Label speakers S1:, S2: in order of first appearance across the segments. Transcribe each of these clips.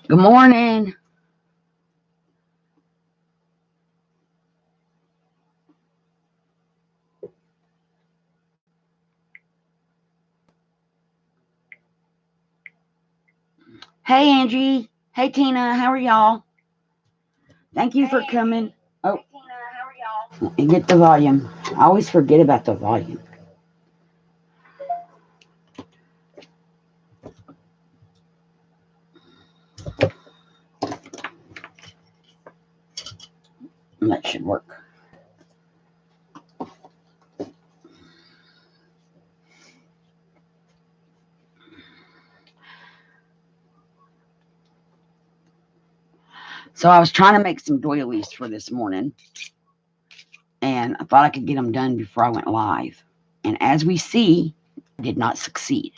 S1: Good morning. Hey, Angie. Hey, Tina. How are y'all? Thank you for coming. Oh, let me get the volume. I always forget about the volume. That should work. So I was trying to make some doilies for this morning, and I thought I could get them done before I went live. And as we see, I did not succeed.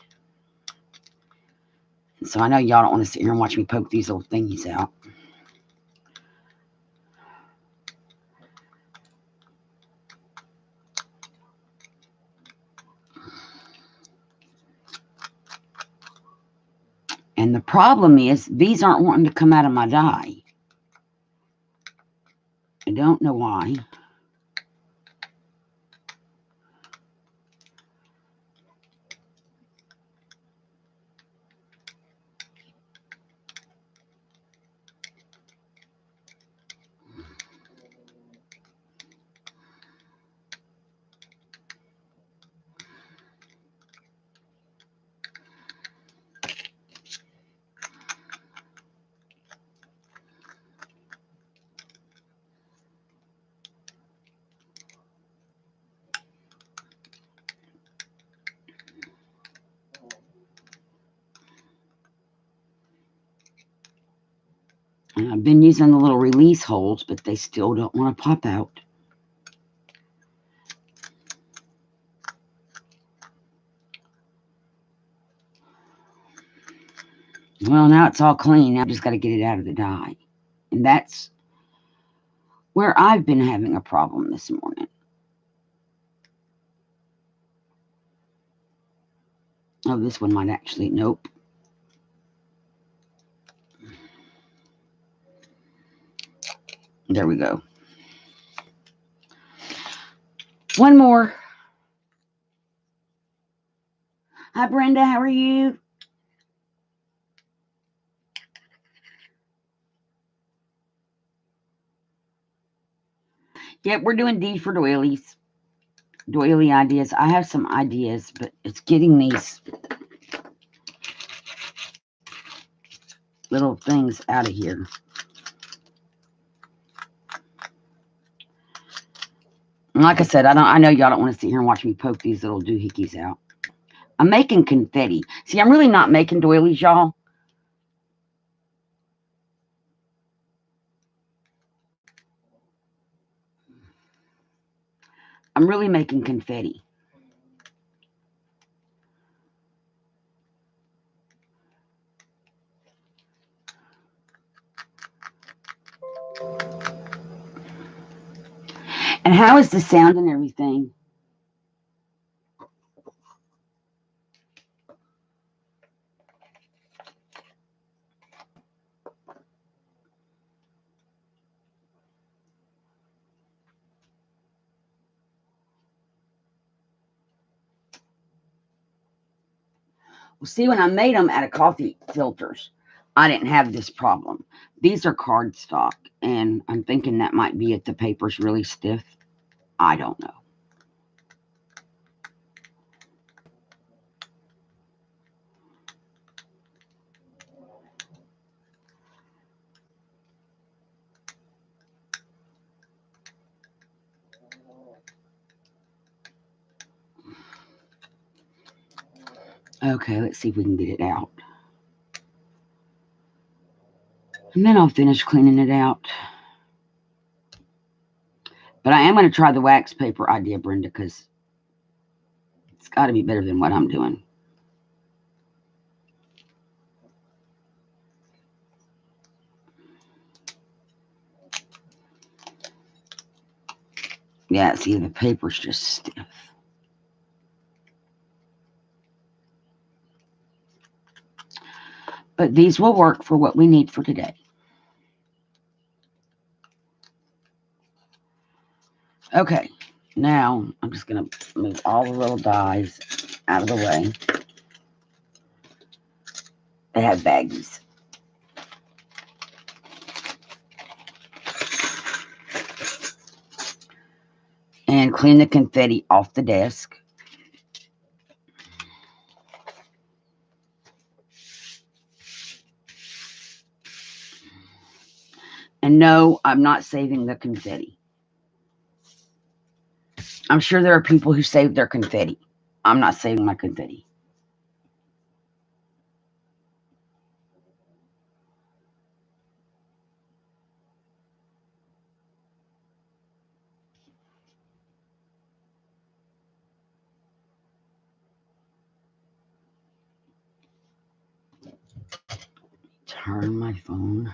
S1: So I know y'all don't want to sit here and watch me poke these little thingies out. And the problem is, these aren't wanting to come out of my die. I don't know why. And I've been using the little release holes, but they still don't want to pop out. Well, now it's all clean. Now I just got to get it out of the die. And that's where I've been having a problem this morning. Oh, this one might actually, nope. There we go. One more. Hi, Brenda. How are you? Yep, we're doing D for doilies. Doily ideas. I have some ideas, but it's getting these little things out of here. And like I said, I know y'all don't want to sit here and watch me poke these little doohickeys out. I'm making confetti. See, I'm really not making doilies, y'all. I'm really making confetti. And how is the sound and everything? Well, see, when I made them out of coffee filters, I didn't have this problem. These are cardstock, and I'm thinking that might be it. The paper's really stiff. I don't know. Okay, let's see if we can get it out. And then I'll finish cleaning it out. But I am going to try the wax paper idea, Brenda, because it's got to be better than what I'm doing. Yeah, see, the paper's just stiff. But these will work for what we need for today. Okay, now I'm just going to move all the little dies out of the way. They have baggies. And clean the confetti off the desk. And no, I'm not saving the confetti. I'm sure there are people who save their confetti. I'm not saving my confetti. Turn my phone.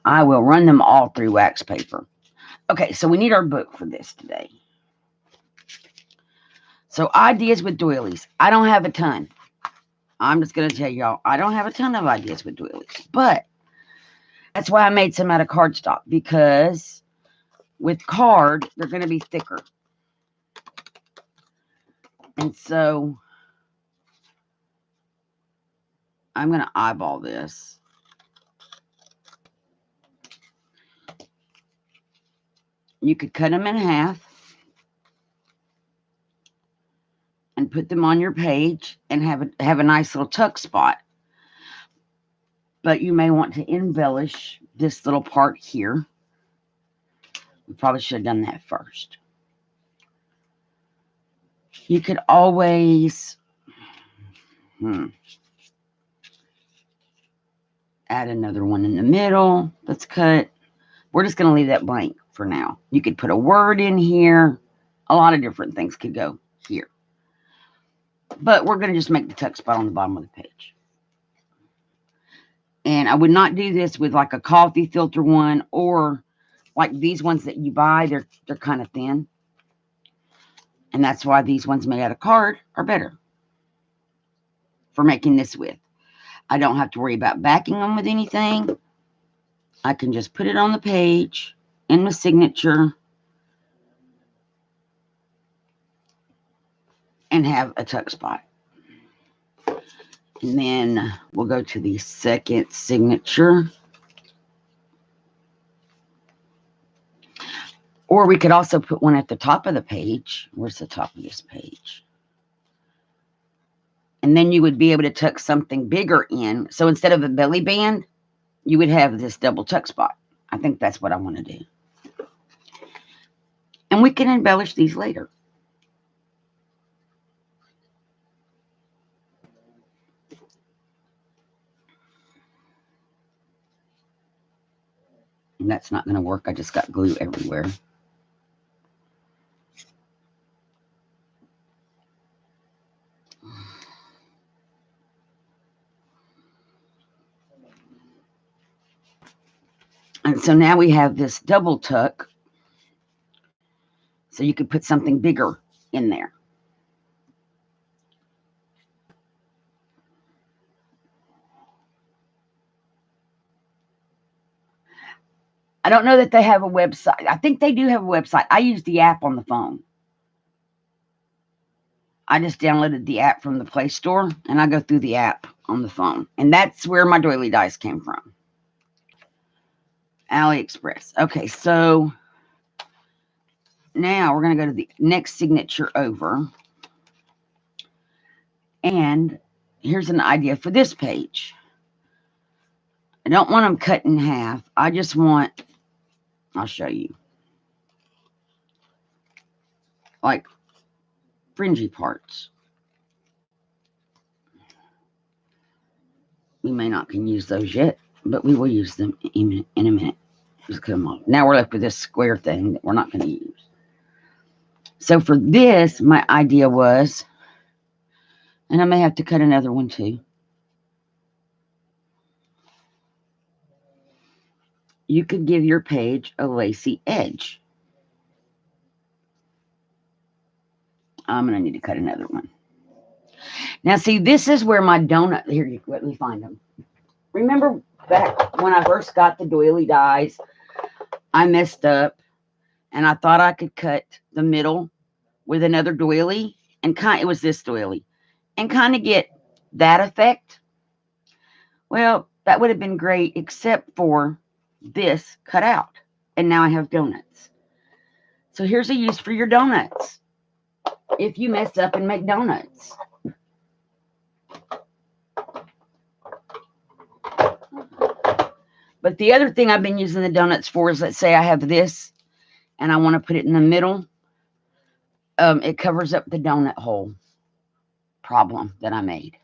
S1: I will run them all through wax paper. Okay, so we need our book for this today. So ideas with doilies. I don't have a ton. I'm just going to tell y'all, I don't have a ton of ideas with doilies. But that's why I made some out of cardstock. Because with card, they're going to be thicker. And so I'm going to eyeball this. You could cut them in half and put them on your page and have a nice little tuck spot. But you may want to embellish this little part here. We probably should have done that first. You could always add another one in the middle. Let's cut. We're just going to leave that blank for now. You could put a word in here. A lot of different things could go here. But we're going to just make the tuck spot on the bottom of the page. And I would not do this with like a coffee filter one or like these ones that you buy. They're kind of thin. And that's why these ones made out of card are better for making this with. I don't have to worry about backing them with anything. I can just put it on the page in my signature and have a tuck spot. And then we'll go to the second signature. Or we could also put one at the top of the page. Where's the top of this page? And then you would be able to tuck something bigger in. So instead of a belly band, you would have this double tuck spot. I think that's what I want to do. And we can embellish these later. And that's not going to work. I just got glue everywhere. And so now we have this double tuck. So you could put something bigger in there. I don't know that they have a website. I think they do have a website. I use the app on the phone. I just downloaded the app from the Play Store, and I go through the app on the phone. And that's where my doily dies came from. AliExpress. Okay, so now we're going to go to the next signature over. And here's an idea for this page. I don't want them cut in half. I just want, I'll show you, like fringy parts. We may not can use those yet, but we will use them in a minute. Just cut them off. Now we're left with this square thing that we're not going to use. So for this, my idea was, and I may have to cut another one too. you could give your page a lacy edge. I'm going to need to cut another one. Now, see, this is where my donut, here, let me find them. Remember back when I first got the doily dies, I messed up and I thought I could cut the middle with another doily, and it was this doily, and kind of get that effect. Well, that would have been great, except for this cut out, and now I have donuts. So here's a use for your donuts if you mess up and make donuts. But the other thing I've been using the donuts for is, let's say I have this and I want to put it in the middle. It covers up the donut hole problem that I made.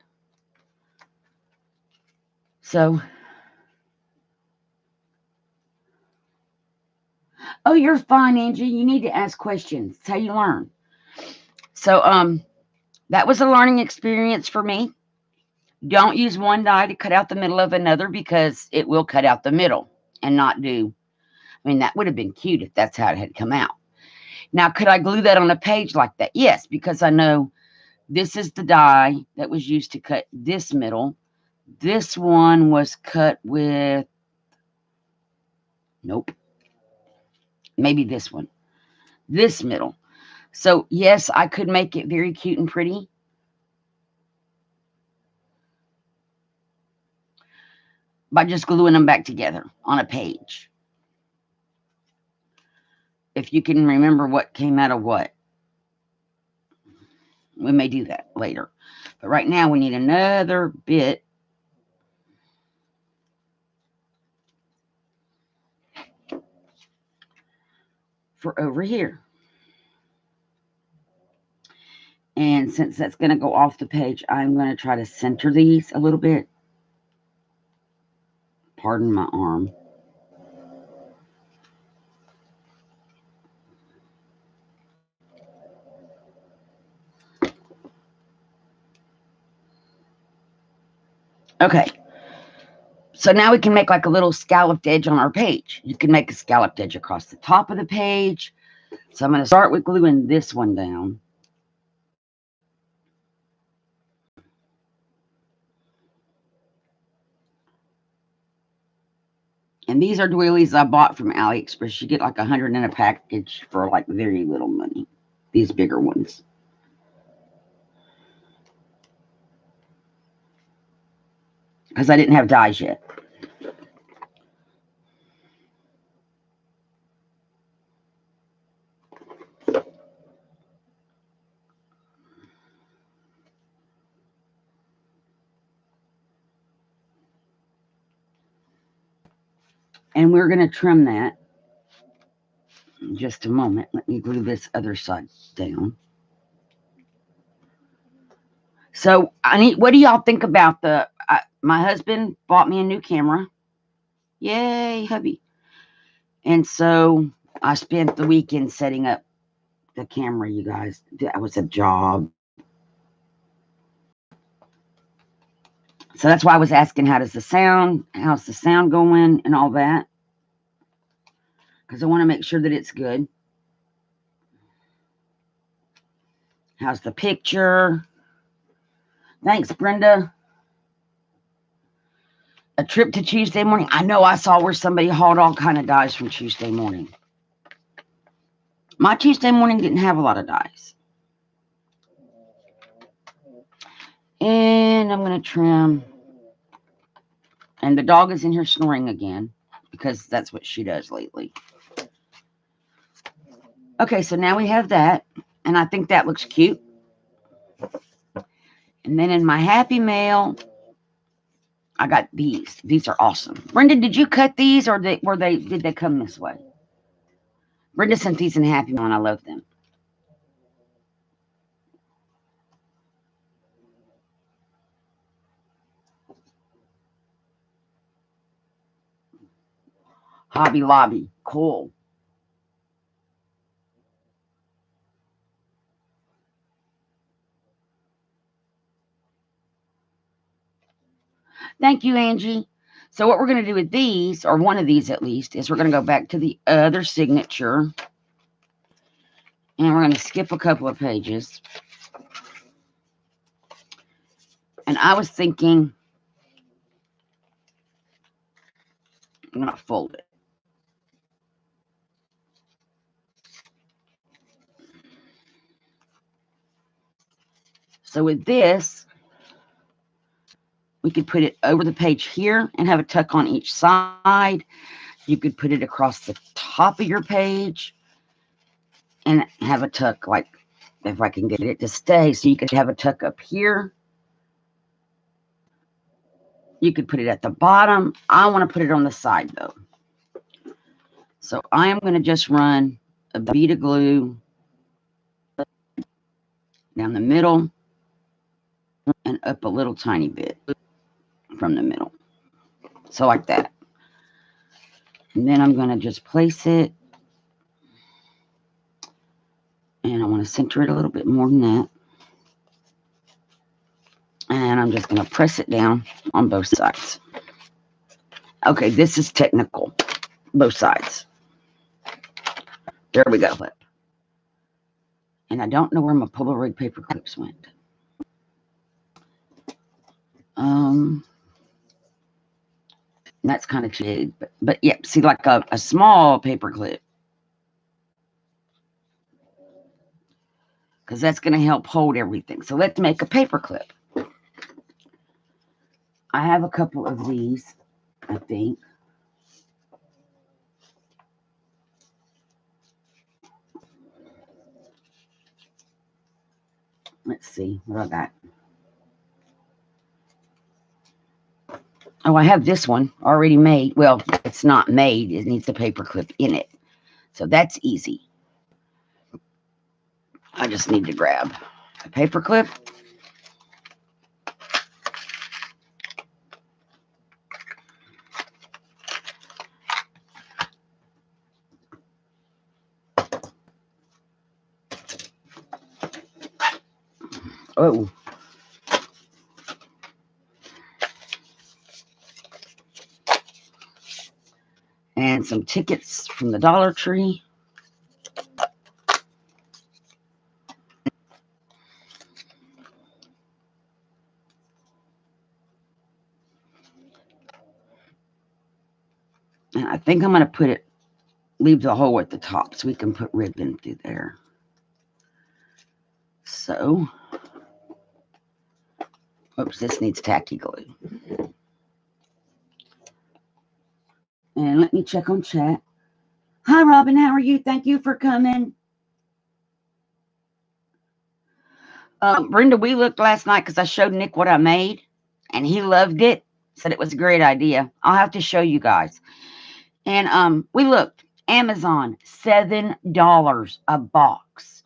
S1: So, oh, you're fine, Angie. You need to ask questions. It's how you learn. So, that was a learning experience for me. Don't use one die to cut out the middle of another, because it will cut out the middle and not do. I mean, that would have been cute if that's how it had come out. Now, could I glue that on a page like that? Yes, because I know this is the die that was used to cut this middle. This one was cut with, nope, maybe this one, this middle. So, yes, I could make it very cute and pretty. By just gluing them back together on a page. If you can remember what came out of what. We may do that later. But right now we need another bit. For over here. And since that's going to go off the page, I'm going to try to center these a little bit. Pardon my arm. Okay. So now we can make like a little scalloped edge on our page. You can make a scalloped edge across the top of the page. So I'm going to start with gluing this one down. And these are doilies I bought from AliExpress. You get like 100 in a package for like very little money. These bigger ones. Because I didn't have dies yet. And we're going to trim that in just a moment. Let me glue this other side down. So what do y'all think about my husband bought me a new camera. Yay, hubby. And so I spent the weekend setting up the camera, you guys. That was a job. So that's why I was asking, how's the sound going and all that. Because I want to make sure that it's good. How's the picture? Thanks, Brenda. A trip to Tuesday morning. I know I saw where somebody hauled all kind of dies from Tuesday morning. My Tuesday morning didn't have a lot of dies. And I'm going to trim. And the dog is in here snoring again, because that's what she does lately. Okay, so now we have that. And I think that looks cute. And then in my Happy Mail, I got these. These are awesome. Brenda, did you cut these, or did they come this way? Brenda sent these in Happy Mail, and I love them. Hobby Lobby. Cool. Thank you, Angie. So what we're going to do with these, or one of these at least, is we're going to go back to the other signature. And we're going to skip a couple of pages. And I was thinking, I'm going to fold it. So with this, we could put it over the page here and have a tuck on each side. You could put it across the top of your page and have a tuck, like, if I can get it to stay. So you could have a tuck up here. You could put it at the bottom. I want to put it on the side, though. So I am going to just run a bead of glue down the middle and up a little tiny bit from the middle. So like that. And then I'm going to just place it. And I want to center it a little bit more than that. And I'm just going to press it down on both sides. Okay, this is technical. Both sides. There we go. And I don't know where my Polaroid paper clips went. That's kind of shaded. But yeah, see, like a small paper clip. Because that's going to help hold everything. So let's make a paper clip. I have a couple of these, I think. Let's see what I got. Oh, I have this one already made. Well, it's not made. It needs a paper clip in it. So that's easy. I just need to grab a paper clip. Oh. And some tickets from the Dollar Tree. And I think I'm going to put it, leave the hole at the top so we can put ribbon through there. So, oops, this needs tacky glue. And let me check on chat. Hi, Robin. How are you? Thank you for coming. Brenda, we looked last night because I showed Nick what I made, and he loved it. Said it was a great idea. I'll have to show you guys. And we looked. Amazon, $7 a box.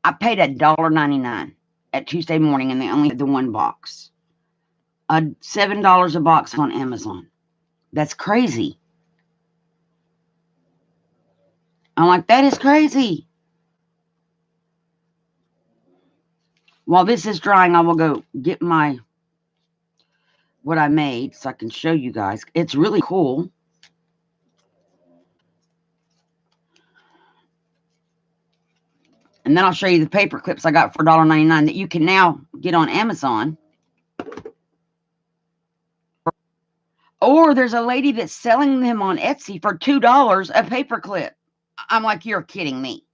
S1: I paid $1.99 at Tuesday morning, and they only had the one box. $7 a box on Amazon. That's crazy. I'm like, that is crazy. While this is drying, I will go get what I made so I can show you guys. It's really cool. And then I'll show you the paper clips I got for $1.99 that you can now get on Amazon. Or there's a lady that's selling them on Etsy for $2 a paper clip. I'm like, you're kidding me.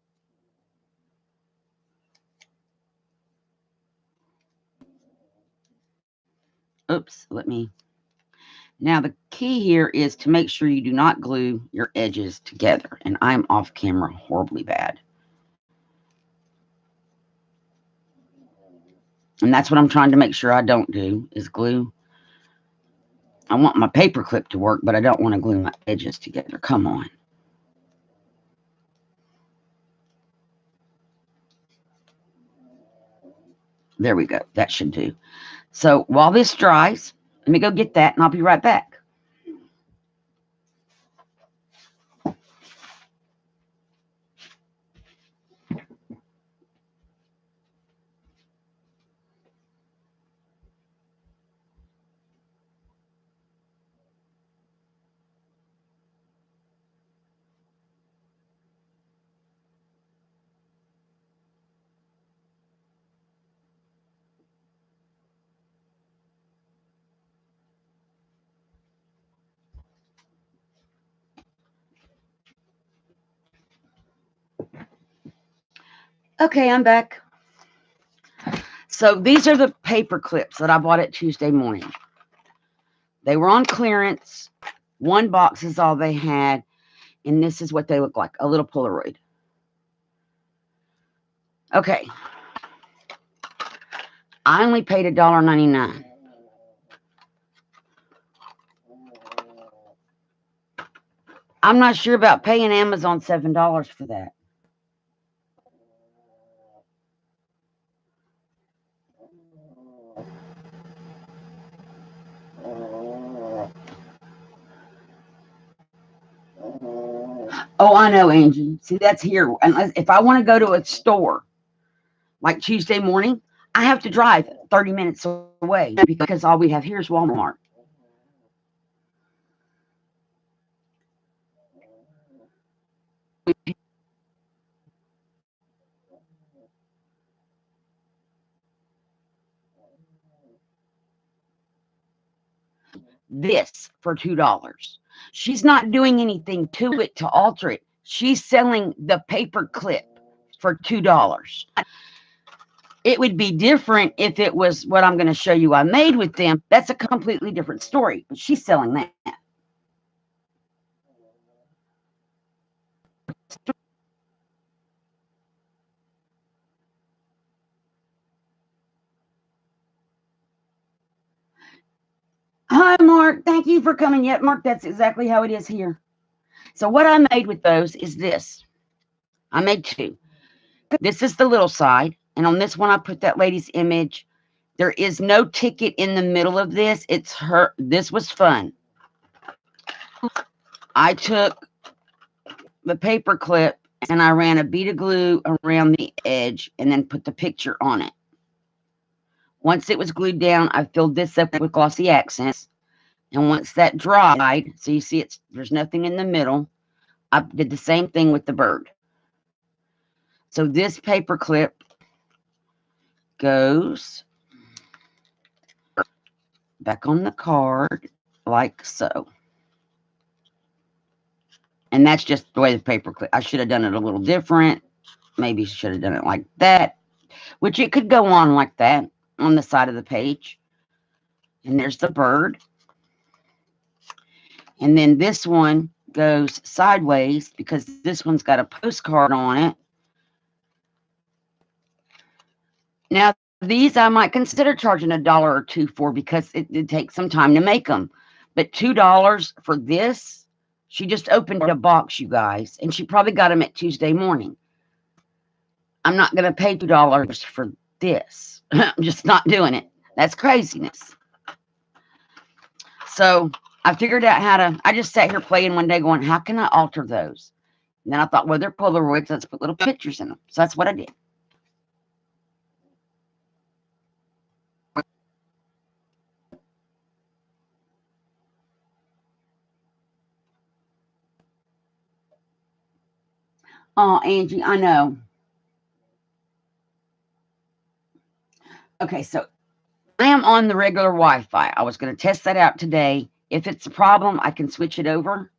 S1: Oops, Now the key here is to make sure you do not glue your edges together. And I'm off camera horribly bad. And that's what I'm trying to make sure I don't do, is glue. I want my paper clip to work, but I don't want to glue my edges together. Come on. There we go. That should do. So while this dries, let me go get that, and I'll be right back. Okay, I'm back. So these are the paper clips that I bought at Tuesday morning. They were on clearance. One box is all they had. And this is what they look like, a little Polaroid. Okay. I only paid $1.99. I'm not sure about paying Amazon $7 for that. Oh, I know, Angie. See, that's here. Unless if I want to go to a store like Tuesday morning, I have to drive 30 minutes away because all we have here is Walmart. This for $2. She's not doing anything to it to alter it. She's selling the paper clip for $2. It would be different if it was what I'm going to show you I made with them. That's a completely different story. But she's selling that. Hi, Mark. Thank you for coming yet. Mark, that's exactly how it is here. So what I made with those is this. I made two. This is the little side. And on this one, I put that lady's image. There is no ticket in the middle of this. It's her. This was fun. I took the paper clip and I ran a bead of glue around the edge and then put the picture on it. Once it was glued down, I filled this up with glossy accents. And once that dried, so you see there's nothing in the middle, I did the same thing with the bird. So this paper clip goes back on the card like so. And that's just the way the paper clip. I should have done it a little different. Maybe should have done it like that, which it could go on like that on the side of the page. And there's the bird. And then this one goes sideways because this one's got a postcard on it. Now, these I might consider charging $1 or $2 for because it takes some time to make them. But $2 for this, she just opened a box, you guys, and she probably got them at Tuesday morning. I'm not going to pay $2 for this. I'm just not doing it. That's craziness. So I figured out how to, I just sat here playing one day going, how can I alter those? And then I thought, well, they're Polaroids. Let's put little pictures in them. So that's what I did. Oh, Angie, I know. Okay, so I am on the regular Wi-Fi. I was going to test that out today. If it's a problem, I can switch it over.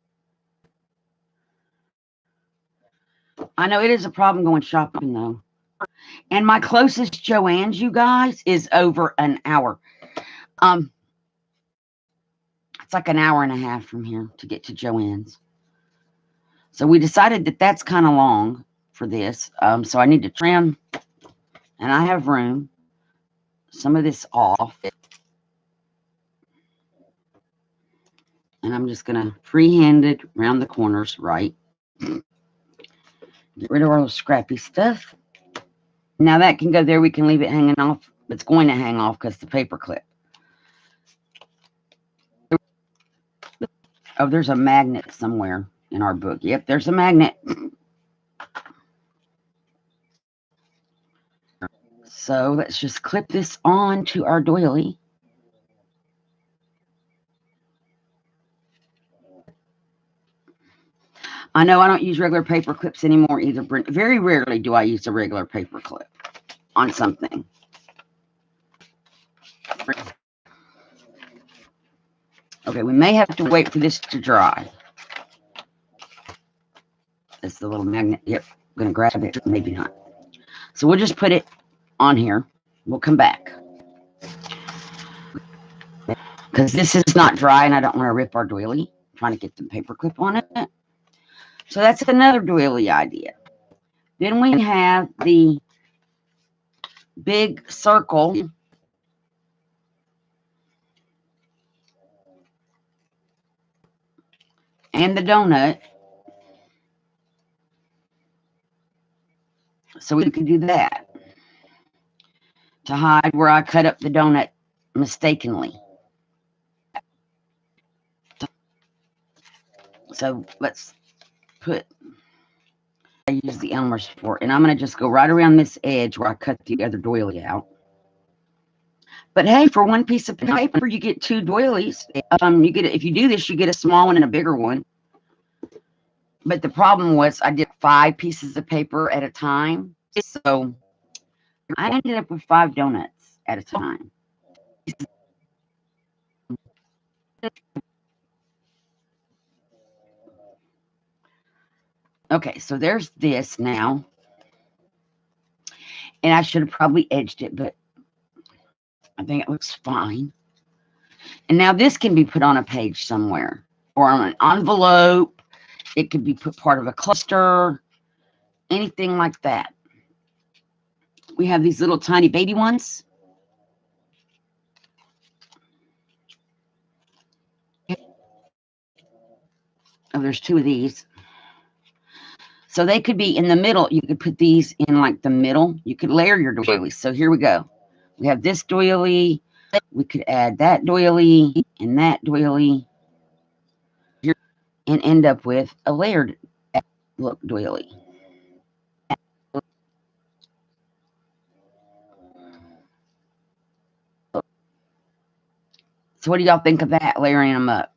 S1: I know it is a problem going shopping, though. And my closest Joann's, you guys, is over an hour. It's like an hour and a half from here to get to Joann's. So we decided that that's kind of long for this. So I need to trim, and I have room. Some of this off. And I'm just going to freehand it around the corners, right? Get rid of all the scrappy stuff. Now that can go there. We can leave it hanging off. It's going to hang off because the paper clip. Oh, there's a magnet somewhere in our book. Yep, there's a magnet. So let's just clip this on to our doily. I know I don't use regular paper clips anymore either. Very rarely do I use a regular paper clip on something. Okay, we may have to wait for this to dry. That's the little magnet. Yep, I'm going to grab it. Maybe not. So we'll just put it on here. We'll come back. Because this is not dry and I don't want to rip our doily. I'm trying to get the paper clip on it. So that's another doily idea. Then we have the big circle and the donut. So we can do that to hide where I cut up the donut mistakenly. So let's put, I use the Elmer's for, and I'm going to just go right around this edge where I cut the other doily out. But hey, for one piece of paper, you get two doilies. You get, if you do this, you get a small one and a bigger one. But the problem was I did 5 pieces of paper at a time. So I ended up with 5 donuts at a time. Okay, so there's this now. And I should have probably edged it, but I think it looks fine. And now this can be put on a page somewhere or on an envelope. It could be put part of a cluster, anything like that. We have these little tiny baby ones. Oh, there's 2 of these. So they could be in the middle. You could put these in like the middle. You could layer your doilies. So here we go. We have this doily. We could add that doily and that doily and end up with a layered look doily. So what do y'all think of that, layering them up?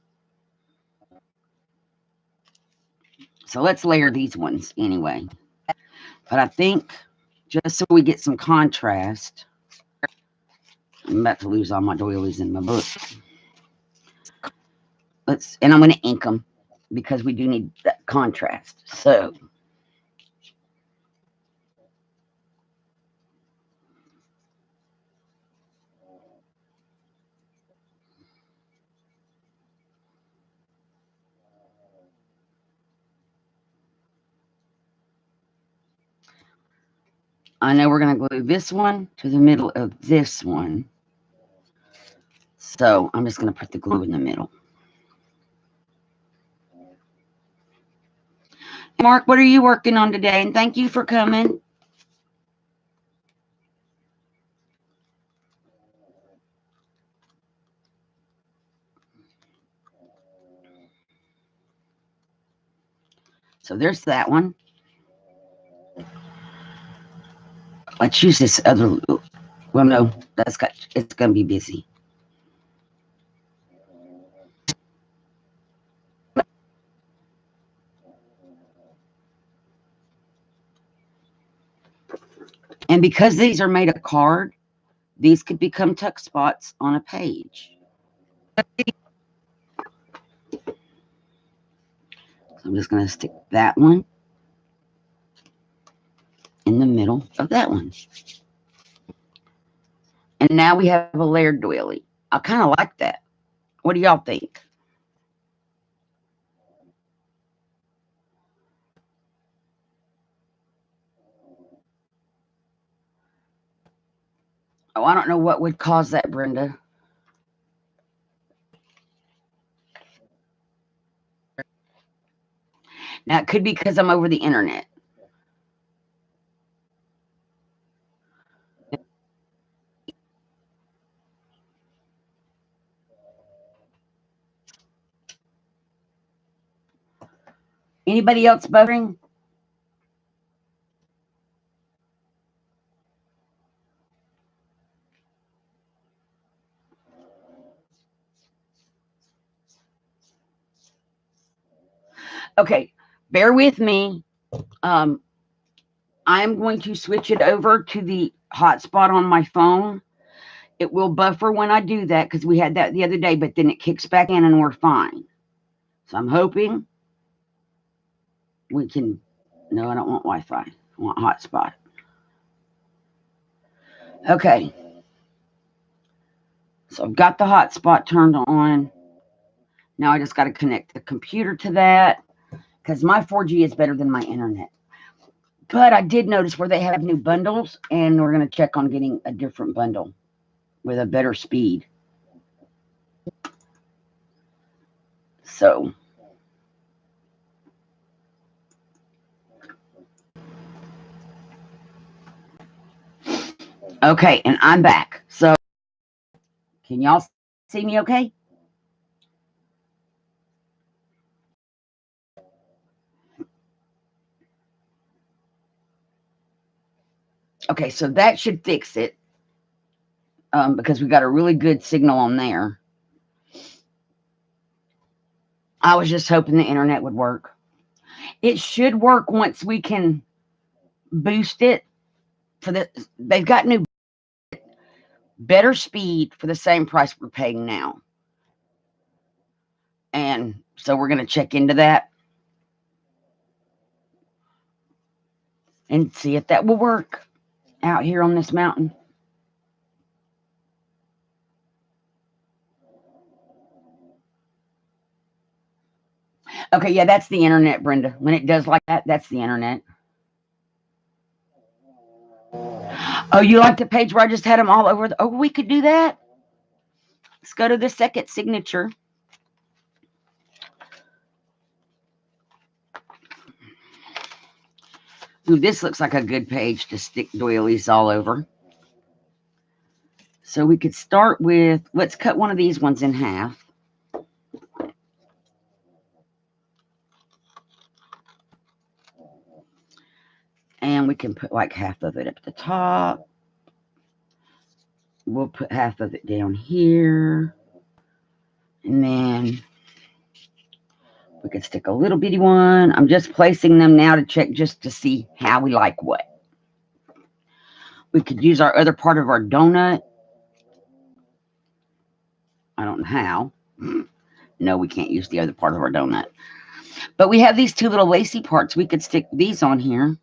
S1: So let's layer these ones anyway. But I think just so we get some contrast, I'm about to lose all my doilies in my book. And I'm going to ink them because we do need that contrast. So I know we're going to glue this one to the middle of this one. So I'm just going to put the glue in the middle. Mark, what are you working on today? And thank you for coming. So there's that one. Let's use this other. Well, no, it's going to be busy. And because these are made of card, these could become tuck spots on a page. So I'm just going to stick that one in the middle of that one. And now we have a layered doily. I kind of like that. What do y'all think? Oh, I don't know what would cause that, Brenda. Now, it could be because I'm over the internet. Anybody else buttering? Okay, bear with me. I'm going to switch it over to the hotspot on my phone. It will buffer when I do that because we had that the other day, but then it kicks back in and we're fine. So I'm hoping we can. No, I don't want Wi-Fi. I want hotspot. Okay. So I've got the hotspot turned on. Now I just got to connect the computer to that because my 4G is better than my internet. But I did notice where they have new bundles, and we're going to check on getting a different bundle with a better speed. So, okay, and I'm back. So, can y'all see me okay? Okay, so that should fix it because we got a really good signal on there. I was just hoping the internet would work. It should work once we can boost it for the. They've got new better speed for the same price we're paying now, and so we're going to check into that and see if that will work out here on this mountain. Okay, yeah, that's the internet, Brenda. When it does like that, that's the internet. Oh, you like the page where I just had them all over? Oh, we could do that. Let's go to the second signature. Ooh, this looks like a good page to stick doilies all over. So we could start with, let's cut one of these ones in half. And we can put like half of it up at the top. We'll put half of it down here. And then we could stick a little bitty one. I'm just placing them now to check just to see how we like what. We could use our other part of our donut. I don't know how. No, we can't use the other part of our donut. But we have these two little lacy parts. We could stick these on here.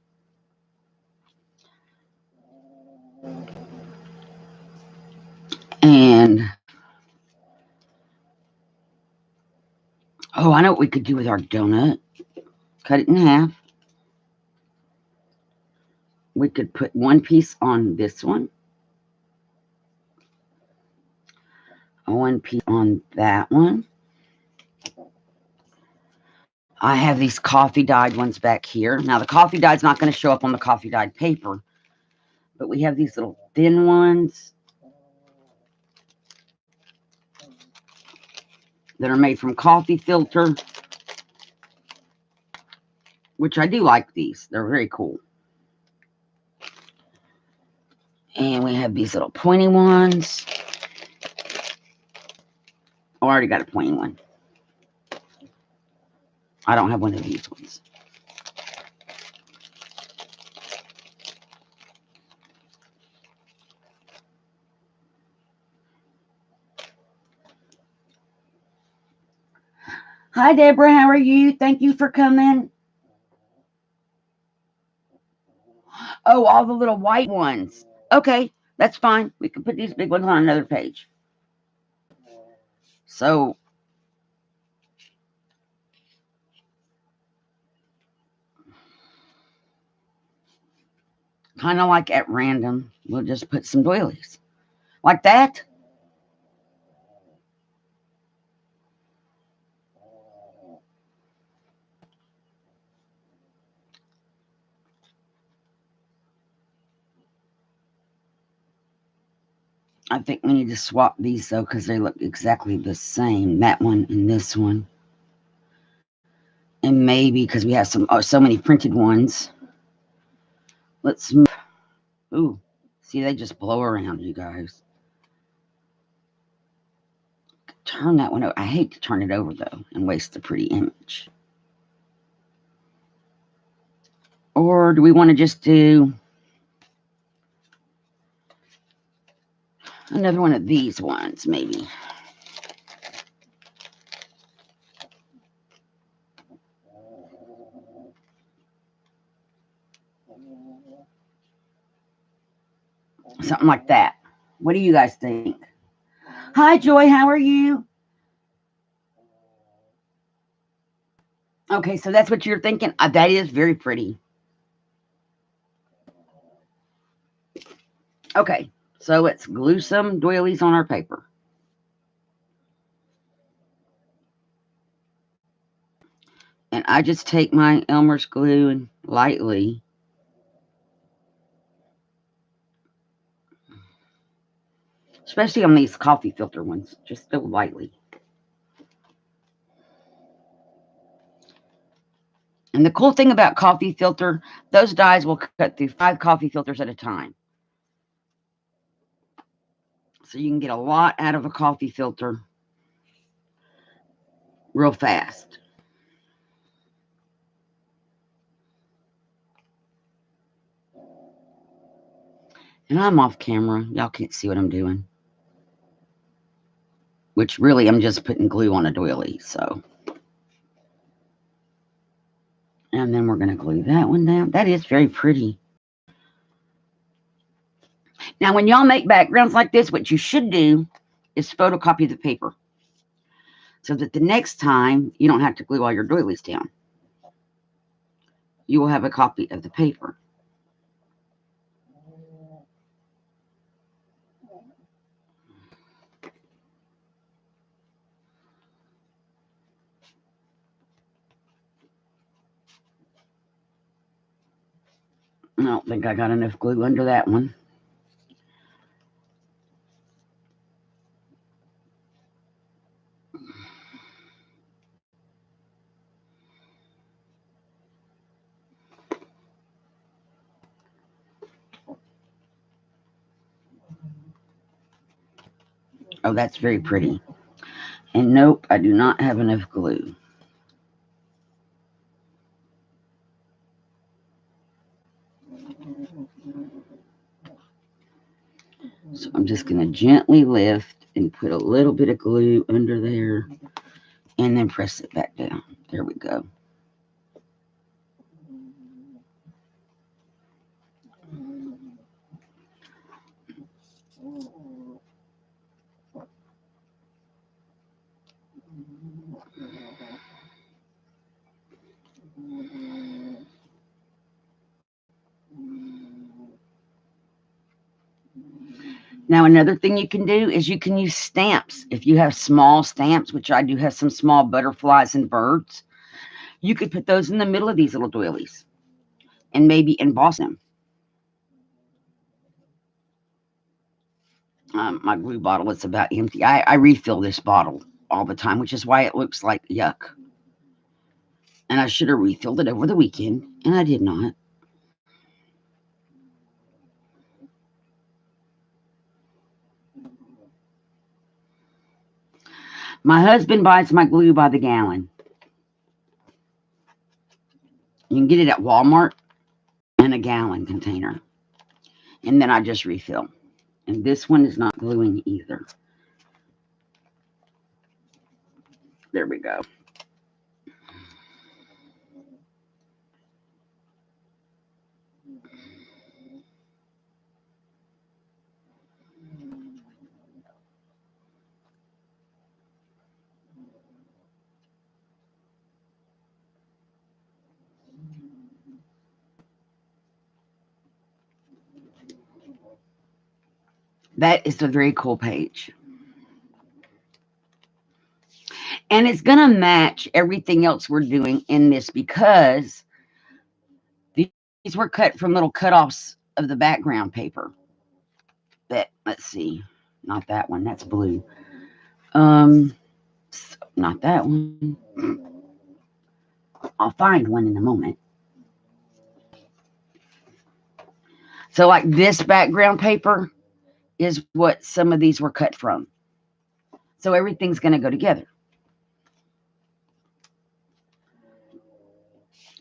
S1: And, oh, I know what we could do with our donut. Cut it in half. We could put one piece on this one. One piece on that one. I have these coffee dyed ones back here. Now, the coffee dyed's not going to show up on the coffee dyed paper. But we have these little thin ones that are made from coffee filter, which I do like these. They're very cool. And we have these little pointy ones. Oh, I already got a pointy one. I don't have one of these ones. Hi, Deborah. How are you? Thank you for coming. Oh, all the little white ones. Okay, that's fine. We can put these big ones on another page. So, kind of like at random, we'll just put some doilies. Like that. I think we need to swap these though because they look exactly the same. That one and this one. And maybe because we have so many printed ones. Let's move. Ooh, see, they just blow around, you guys. Turn that one over. I hate to turn it over though and waste a pretty image. Or do we want to just do another one of these ones, maybe? Something like that. What do you guys think? Hi, Joy. How are you? Okay, so that's what you're thinking. That is very pretty. Okay, so let's glue some doilies on our paper. And I just take my Elmer's glue and lightly, especially on these coffee filter ones, just so lightly. And the cool thing about coffee filter, those dies will cut through 5 coffee filters at a time. So you can get a lot out of a coffee filter real fast. And I'm off camera. Y'all can't see what I'm doing. Which really, I'm just putting glue on a doily, so. And then we're going to glue that one down. That is very pretty. Now, when y'all make backgrounds like this, what you should do is photocopy the paper so that the next time you don't have to glue all your doilies down. You will have a copy of the paper. I don't think I got enough glue under that one. Oh, that's very pretty. And nope, I do not have enough glue. So I'm just going to gently lift and put a little bit of glue under there and then press it back down. There we go. Now, another thing you can do is you can use stamps. If you have small stamps, which I do have some small butterflies and birds, you could put those in the middle of these little doilies and maybe emboss them. My glue bottle is about empty. I refill this bottle all the time, which is why it looks like yuck. And I should have refilled it over the weekend, and I did not. My husband buys my glue by the gallon. You can get it at Walmart in a gallon container. And then I just refill. And this one is not gluing either. There we go. That is a very cool page. And it's going to match everything else we're doing in this because these were cut from little cutoffs of the background paper. That, let's see, not that one. That's blue. Not that one. I'll find one in a moment. So like this background paper is what some of these were cut from. So everything's going to go together.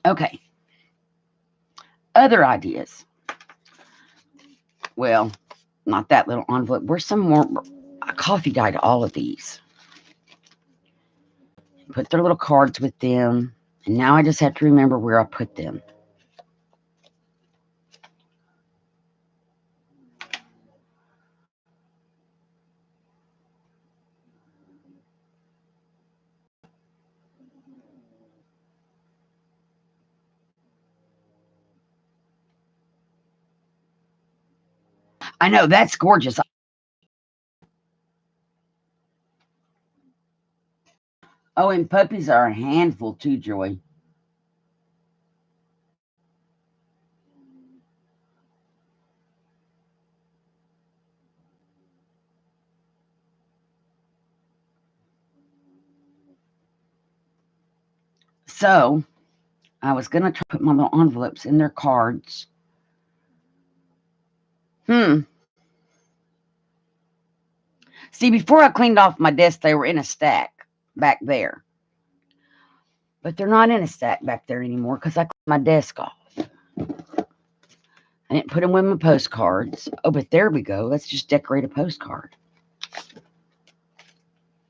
S1: Okay. Other ideas. Well, not that little envelope. Where's some more? I coffee dyed all of these. Put their little cards with them. And now I just have to remember where I put them. I know, that's gorgeous. Oh, and puppies are a handful too, Joy. So I was going to try to put my little envelopes in their cards. See, before I cleaned off my desk, they were in a stack back there. But they're not in a stack back there anymore because I cleaned my desk off. I didn't put them with my postcards. Oh, but there we go. Let's just decorate a postcard.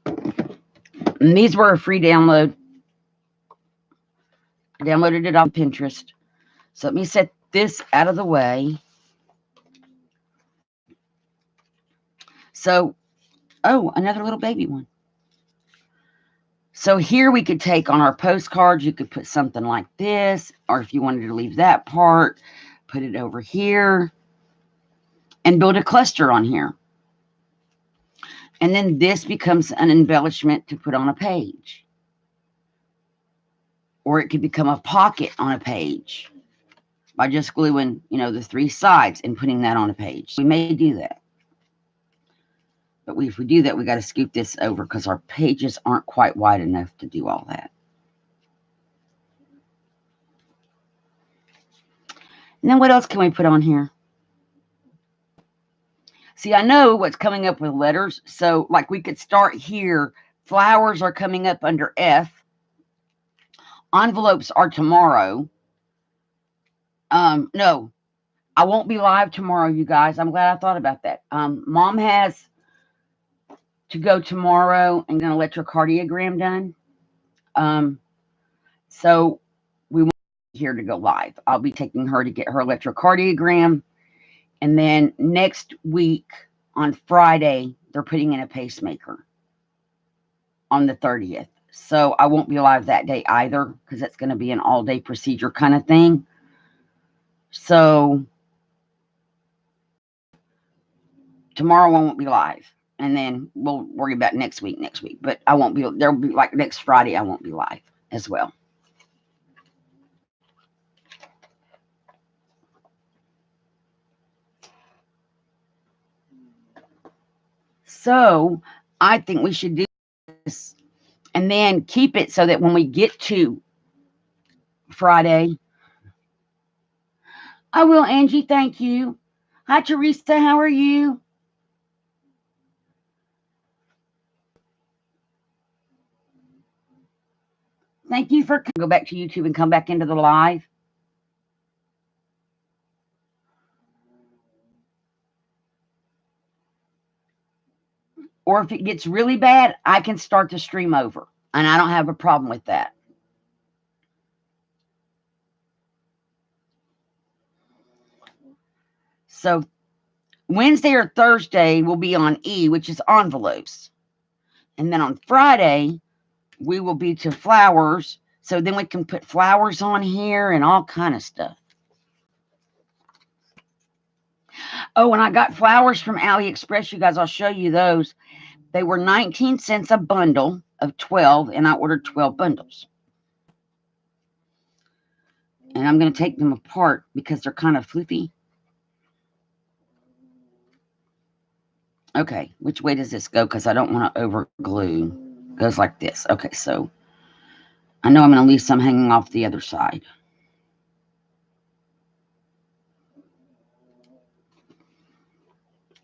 S1: And these were a free download. I downloaded it on Pinterest. So let me set this out of the way. So, oh, another little baby one. So here we could take on our postcards, you could put something like this, or if you wanted to leave that part, put it over here and build a cluster on here. And then this becomes an embellishment to put on a page. Or it could become a pocket on a page by just gluing, the three sides and putting that on a page. We may do that. But if we do that, we got to scoop this over because our pages aren't quite wide enough to do all that. And then what else can we put on here? See, I know what's coming up with letters. So, like, we could start here. Flowers are coming up under F. Envelopes are tomorrow. No, I won't be live tomorrow, you guys. I'm glad I thought about that. Mom has to go tomorrow and get an electrocardiogram done. So we won't be here to go live. I'll be taking her to get her electrocardiogram. And then next week on Friday, they're putting in a pacemaker on the 30th. So I won't be live that day either because it's going to be an all-day procedure kind of thing. So tomorrow I won't be live. And then we'll worry about next week. But I won't be, there'll be like next Friday, I won't be live as well. So I think we should do this and then keep it so that when we get to Friday, I will, Angie, thank you. Hi, Teresa, how are you? Thank you for go back to YouTube and come back into the live. Or if it gets really bad, I can start the stream over. And I don't have a problem with that. So Wednesday or Thursday will be on E, which is envelopes. And then on Friday, we will be to flowers. So then we can put flowers on here and all kind of stuff. Oh, and I got flowers from AliExpress, you guys. I'll show you those. They were 19 cents a bundle of 12, and I ordered 12 bundles. And I'm going to take them apart because they're kind of floofy. Okay, which way does this go? Because I don't want to over glue. It goes like this. Okay, so I know I'm going to leave some hanging off the other side.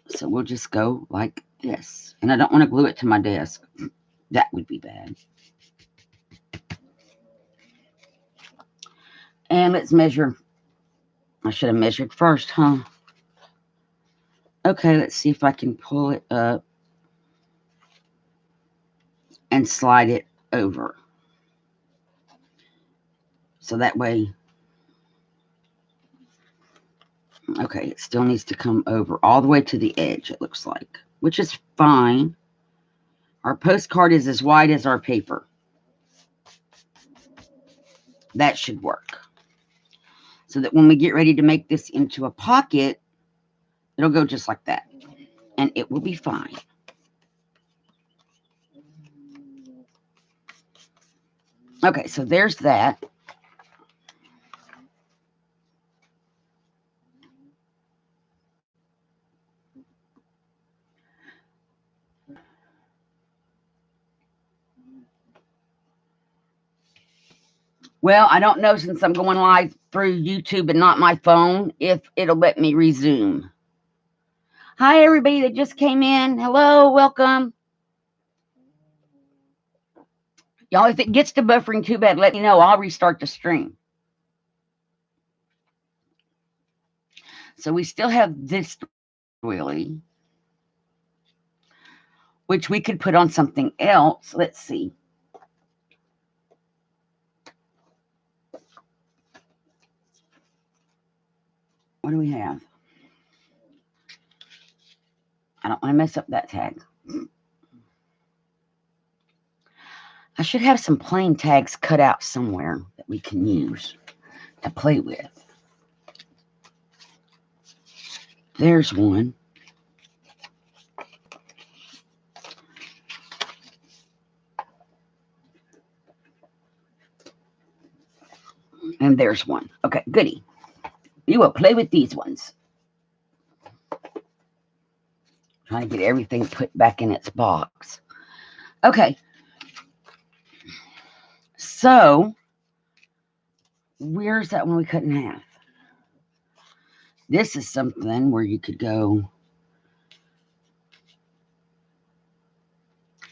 S1: So we'll just go like this. And I don't want to glue it to my desk. That would be bad. And let's measure. I should have measured first, huh? Okay, let's see if I can pull it up and slide it over. So that way, okay, it still needs to come over all the way to the edge, it looks like, which is fine. Our postcard is as wide as our paper. That should work. So that when we get ready to make this into a pocket, It'll go just like that. And it will be fine. Okay, so there's that. Well, I don't know, since I'm going live through YouTube and not my phone, if it'll let me resume. Hi, everybody that just came in. Hello, welcome. Y'all, if it gets to buffering too bad, let me know. I'll restart the stream. So we still have this doily, which we could put on something else. Let's see. What do we have? I don't want to mess up that tag. I should have some plain tags cut out somewhere that we can use to play with. There's one. And there's one. Okay, goody. We will play with these ones. Trying to get everything put back in its box. Okay. So, where's that one we cut in half? This is something where you could go.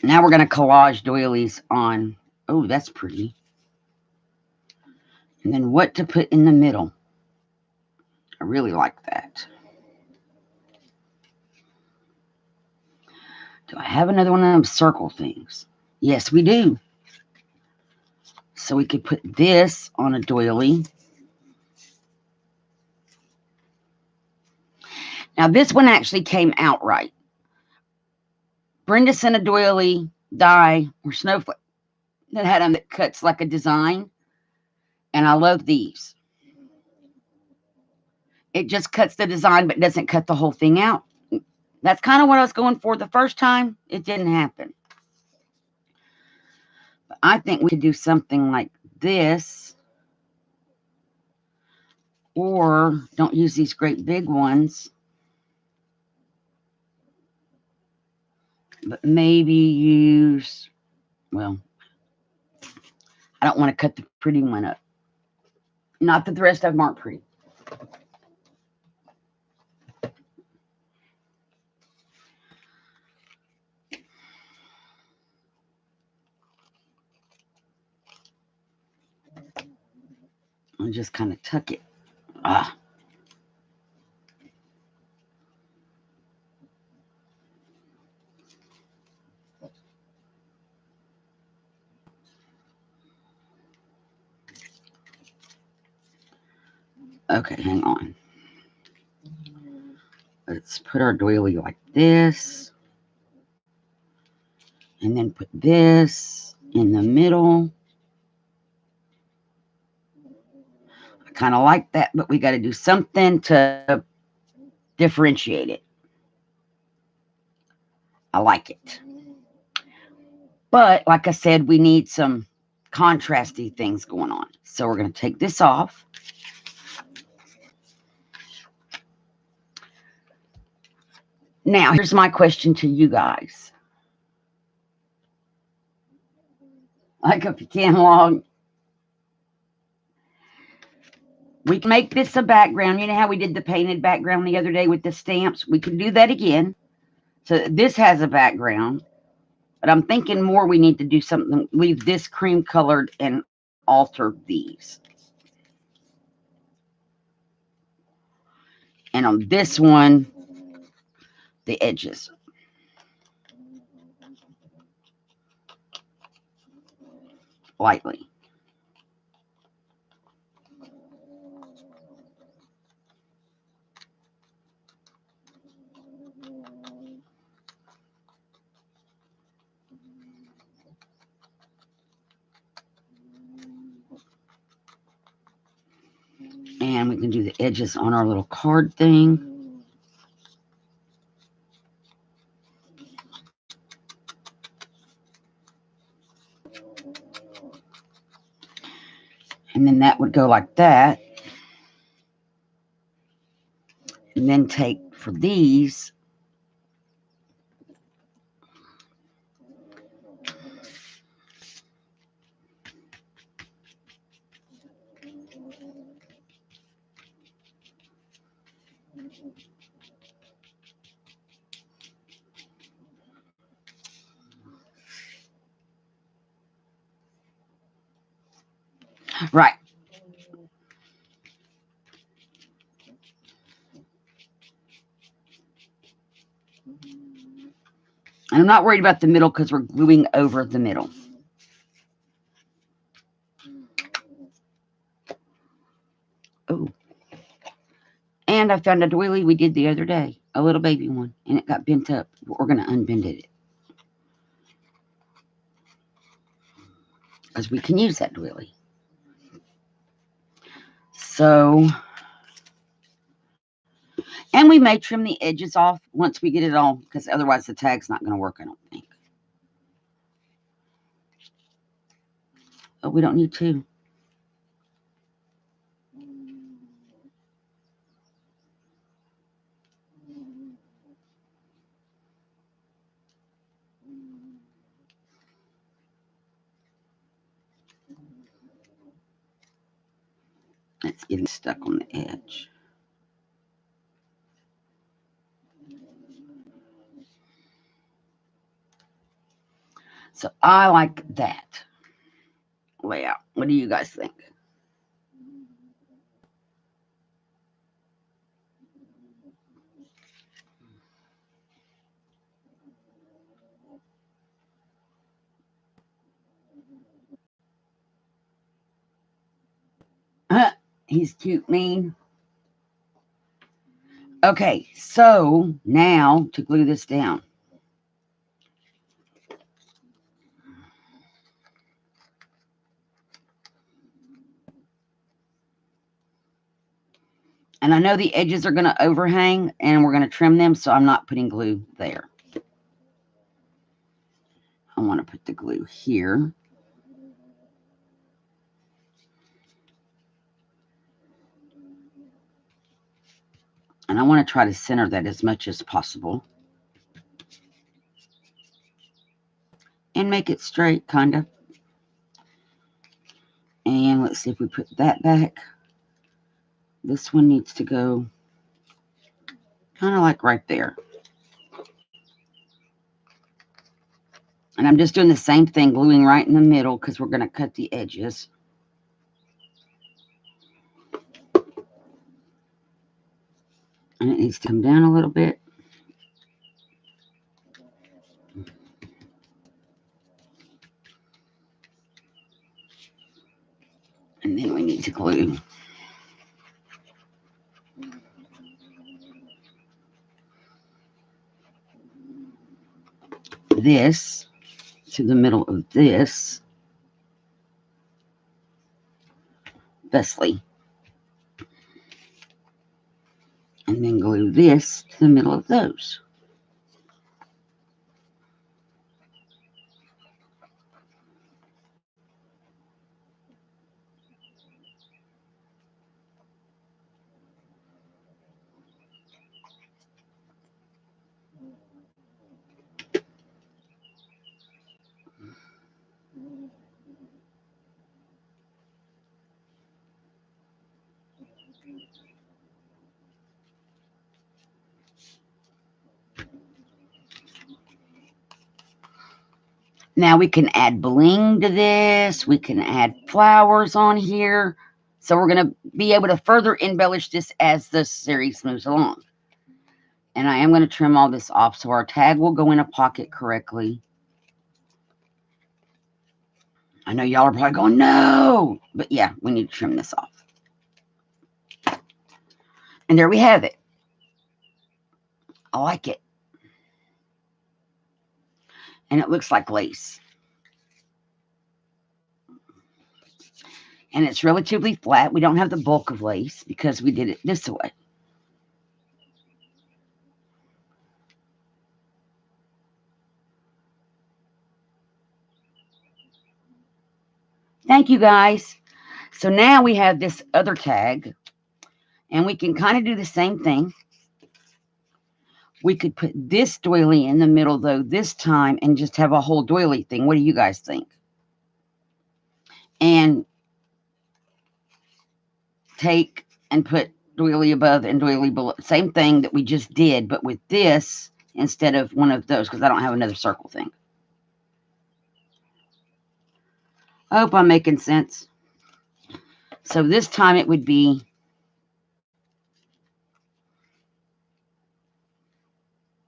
S1: Now we're going to collage doilies on. Oh, that's pretty. And then what to put in the middle. I really like that. Do I have another one of them circle things? Yes, we do. So we could put this on a doily. Now this one actually came out right. Brenda sent a doily die or snowflake that had them that cuts like a design. And I love these. It just cuts the design but doesn't cut the whole thing out. That's kind of what I was going for the first time. It didn't happen. But I think we could do something like this. Or don't use these great big ones. But maybe use, well, I don't want to cut the pretty one up. Not that the rest of them aren't pretty. I'll just kind of tuck it. Okay, hang on. Let's put our doily like this. And then put this in the middle. I kind of like that, but we got to do something to differentiate it. I like it. But like I said, we need some contrasty things going on. So we're going to take this off. Now, here's my question to you guys. Like if you can log. We can make this a background. You know how we did the painted background the other day with the stamps? We can do that again. So this has a background. But I'm thinking more we need to do something. Leave this cream colored and alter these. And on this one, the edges. Lightly. And we can do the edges on our little card thing. And then that would go like that. And then take for these, right. And I'm not worried about the middle because we're gluing over the middle. Oh. And I found a doily we did the other day, a little baby one, and it got bent up. We're going to unbend it because we can use that doily. So, and we may trim the edges off once we get it all, because otherwise the tag's not going to work, I don't think. Oh, we don't need to. It's getting stuck on the edge. So I like that layout. What do you guys think? He's cute, mean. Okay, so now to glue this down. And I know the edges are going to overhang, and we're going to trim them, so I'm not putting glue there. I want to put the glue here. And I want to try to center that as much as possible. And make it straight, kind of. And let's see if we put that back. This one needs to go kind of like right there. And I'm just doing the same thing, gluing right in the middle because we're going to cut the edges. And it needs to come down a little bit. And then we need to glue this to the middle of this, thusly. And then glue this to the middle of those. Now we can add bling to this. We can add flowers on here. So we're going to be able to further embellish this as the series moves along. And I am going to trim all this off so our tag will go in a pocket correctly. I know y'all are probably going, no. But yeah, we need to trim this off. And there we have it. I like it. And it looks like lace. And it's relatively flat. We don't have the bulk of lace because we did it this way. Thank you, guys. So now we have this other tag, and we can kind of do the same thing. We could put this doily in the middle, though, this time, and just have a whole doily thing. What do you guys think? And take and put doily above and doily below. Same thing that we just did, but with this instead of one of those, because I don't have another circle thing. I hope I'm making sense. So this time it would be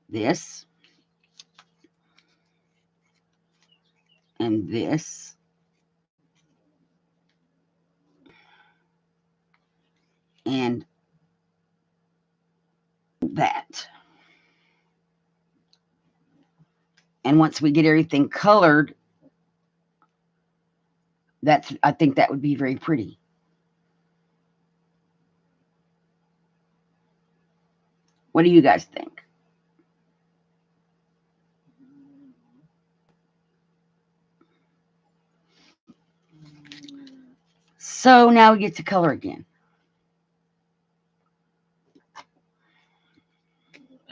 S1: this and this and that. And once we get everything colored, I think that would be very pretty. What do you guys think? So now we get to color again.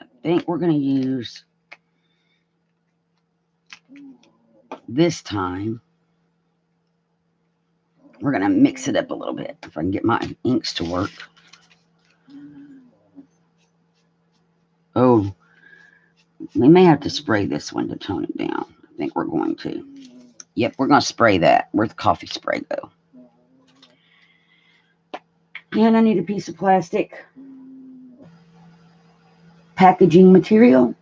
S1: I think we're going to use this time. We're going to mix it up a little bit if I can get my inks to work. Oh, we may have to spray this one to tone it down. I think we're going to. Yep, we're going to spray that. Where's the coffee spray go? And I need a piece of plastic packaging material.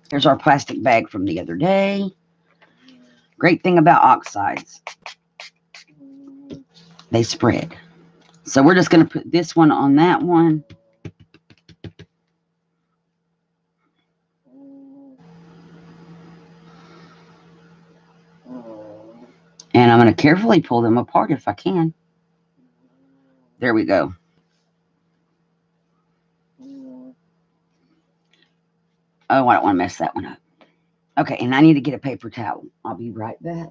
S1: Here's our plastic bag from the other day. Great thing about oxides, they spread. So we're just going to put this one on that one. And I'm going to carefully pull them apart if I can. There we go. Oh, I don't want to mess that one up. Okay, and I need to get a paper towel. I'll be right back.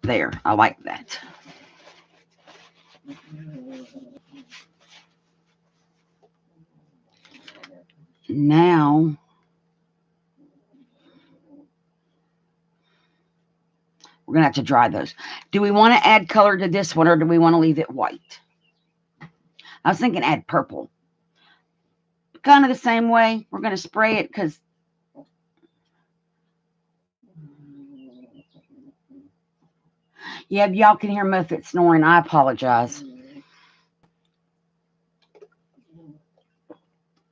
S1: There, I like that. Now, we're going to have to dry those. Do we want to add color to this one, or do we want to leave it white? I was thinking add purple. Kind of the same way. We're going to spray it because yeah, y'all can hear Muffet snoring. I apologize.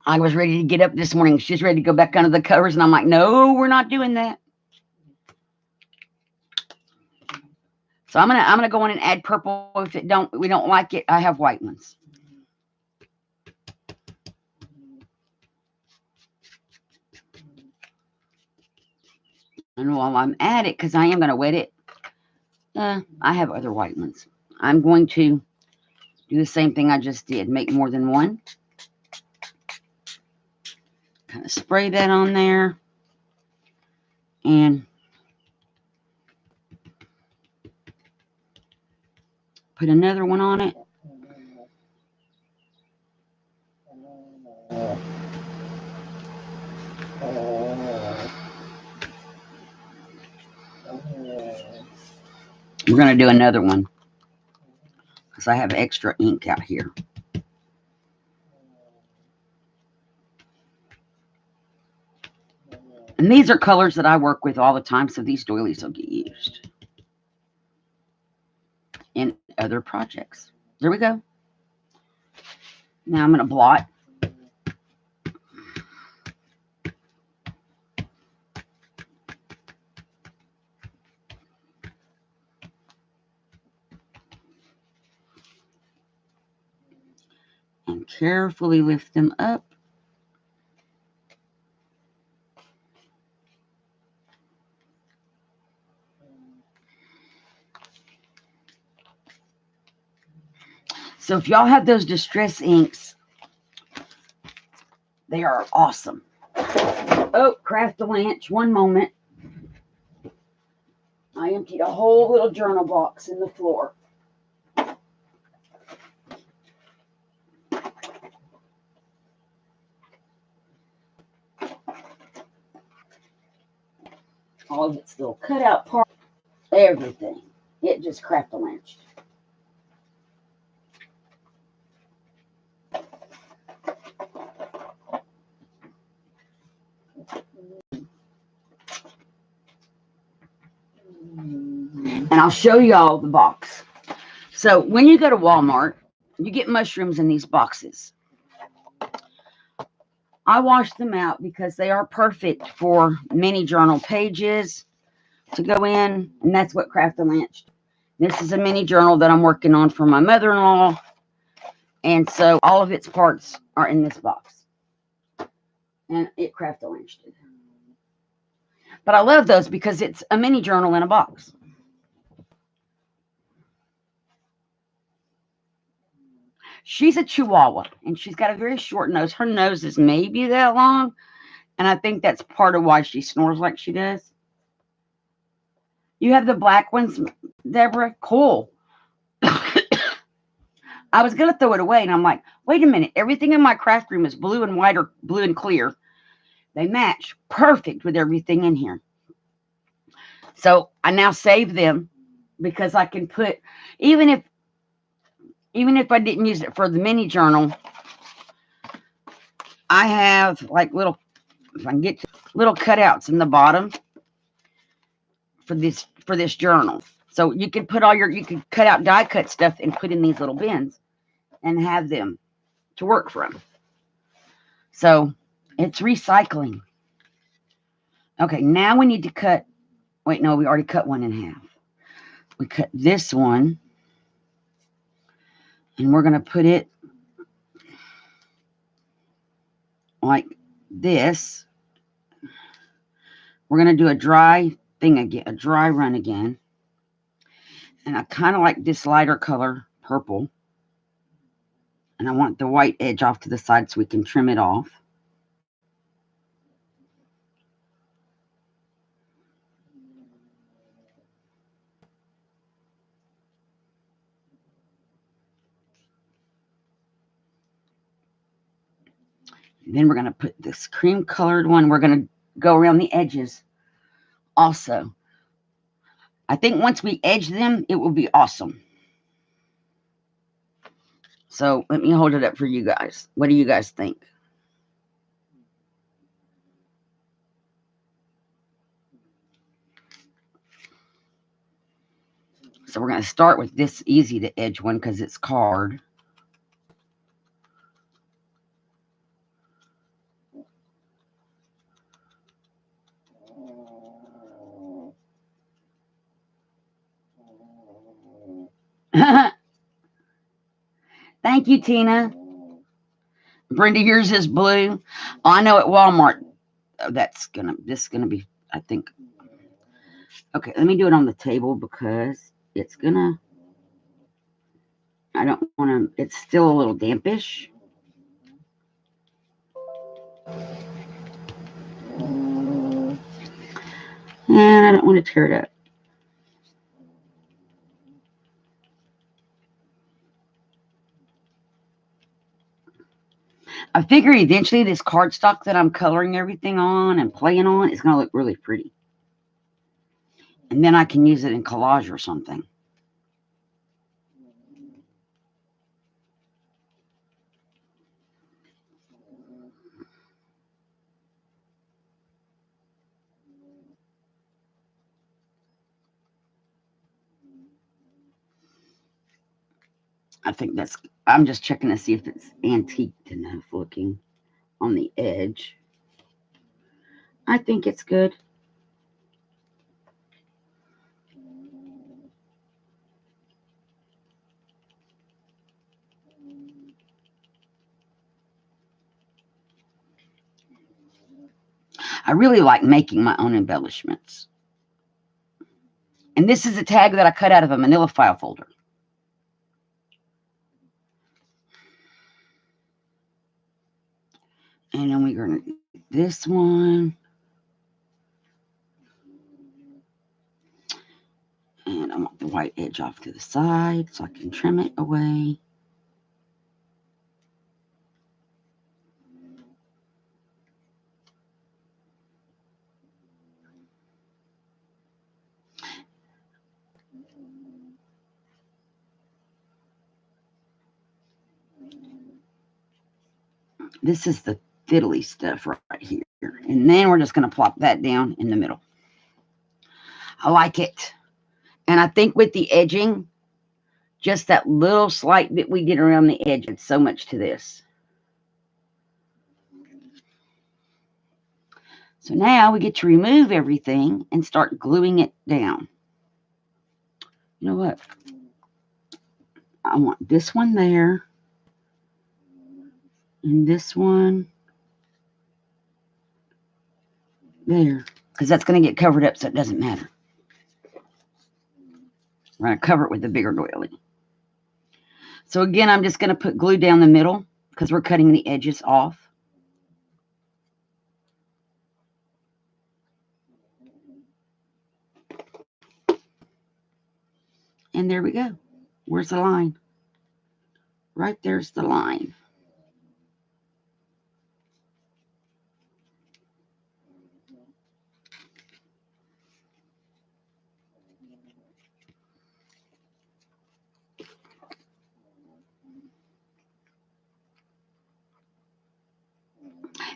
S1: I was ready to get up this morning. She's ready to go back under the covers, and I'm like, no, we're not doing that. So I'm gonna go in and add purple. If we don't like it, I have white ones. And while I'm at it, because I am gonna wet it, I have other white ones. I'm going to do the same thing I just did. Make more than one. Kind of spray that on there. And put another one on it. We're going to do another one because I have extra ink out here. And these are colors that I work with all the time, so these doilies will get used in other projects. There we go. Now I'm going to blot. And carefully lift them up. So if y'all have those distress inks, they are awesome. Oh, Craft-A-Lanch, one moment. I emptied a whole little journal box in the floor. All of it's still cut out part, everything. It just Craft-A-Lanched. And I'll show y'all the box. So when you go to Walmart, you get mushrooms in these boxes. I wash them out because they are perfect for mini journal pages to go in, and that's what Craft-A-Lanched. This is a mini journal that I'm working on for my mother-in-law, and so all of its parts are in this box, and it Craft-A-Lanched it. But I love those because it's a mini journal in a box. She's a Chihuahua, and she's got a very short nose. Her nose is maybe that long, and I think that's part of why she snores like she does. You have the black ones, Deborah? Cool. I was going to throw it away, and I'm like, wait a minute. Everything in my craft room is blue and white or blue and clear. They match perfect with everything in here. So I now save them because I can put, even if I didn't use it for the mini journal, I have like little, if I can get to, little cutouts in the bottom for this journal. So you can put you can cut out die cut stuff and put in these little bins and have them to work from. So it's recycling. Okay, now we need to cut, wait, no, we already cut one in half. We cut this one, and we're going to put it like this. We're going to do a dry thing again, a dry run again. And I kind of like this lighter color, purple. And I want the white edge off to the side so we can trim it off. And then we're going to put this cream colored one. We're going to go around the edges also. I think once we edge them, it will be awesome. So let me hold it up for you guys. What do you guys think? So we're going to start with this easy to edge one because it's card. Thank you, Tina. Brenda, yours is blue. Oh, I know at Walmart. Oh, this is gonna be, I think. Okay, let me do it on the table because it's gonna. I don't want to. It's still a little dampish. And I don't want to tear it up. I figure eventually this cardstock that I'm coloring everything on and playing on is going to look really pretty. And then I can use it in collage or something. I think that's, I'm just checking to see if it's antiqued enough looking on the edge. I think it's good. I really like making my own embellishments. And this is a tag that I cut out of a manila file folder. And then we're going to do this one. And I want the white edge off to the side so I can trim it away. This is the fiddly stuff right here. And then we're just going to plop that down in the middle. I like it. And I think with the edging, just that little slight bit we get around the edge adds so much to this. So now we get to remove everything and start gluing it down. You know what? I want this one there. And this one there. Because that's going to get covered up so it doesn't matter. We're going to cover it with the bigger doily. So again, I'm just going to put glue down the middle because we're cutting the edges off. And there we go. Where's the line? Right there's the line.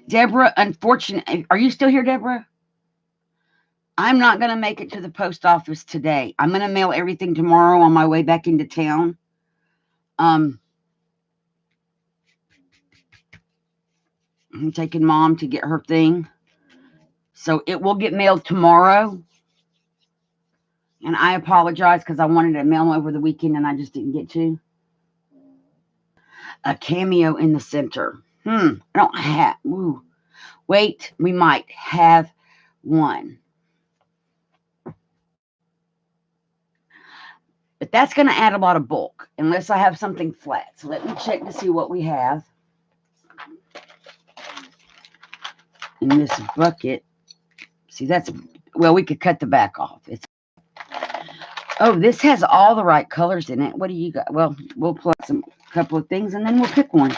S1: Deborah, unfortunately, are you still here, Deborah? I'm not going to make it to the post office today. I'm going to mail everything tomorrow on my way back into town. I'm taking Mom to get her thing. So it will get mailed tomorrow. And I apologize because I wanted to mail them over the weekend and I just didn't get to. A cameo in the center. I don't have. Ooh. Wait, we might have one. But that's going to add a lot of bulk unless I have something flat. So let me check to see what we have in this bucket. See, that's, well, we could cut the back off. Oh, this has all the right colors in it. What do you got? Well, we'll plug some couple of things and then we'll pick one.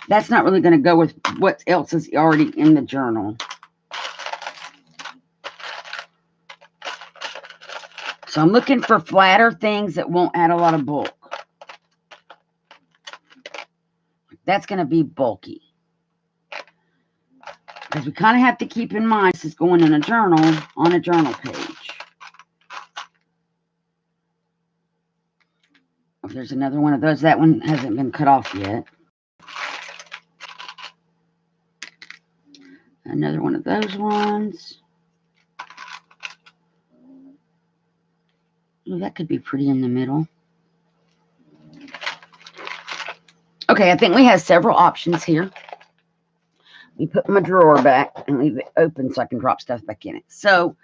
S1: That's not really going to go with what else is already in the journal. So I'm looking for flatter things that won't add a lot of bulk. That's going to be bulky. Because we kind of have to keep in mind this is going in a journal on a journal page. If there's another one of those, that one hasn't been cut off yet. Another one of those ones. Ooh, that could be pretty in the middle. Okay, I think we have several options here. We put my drawer back and leave it open so I can drop stuff back in it. So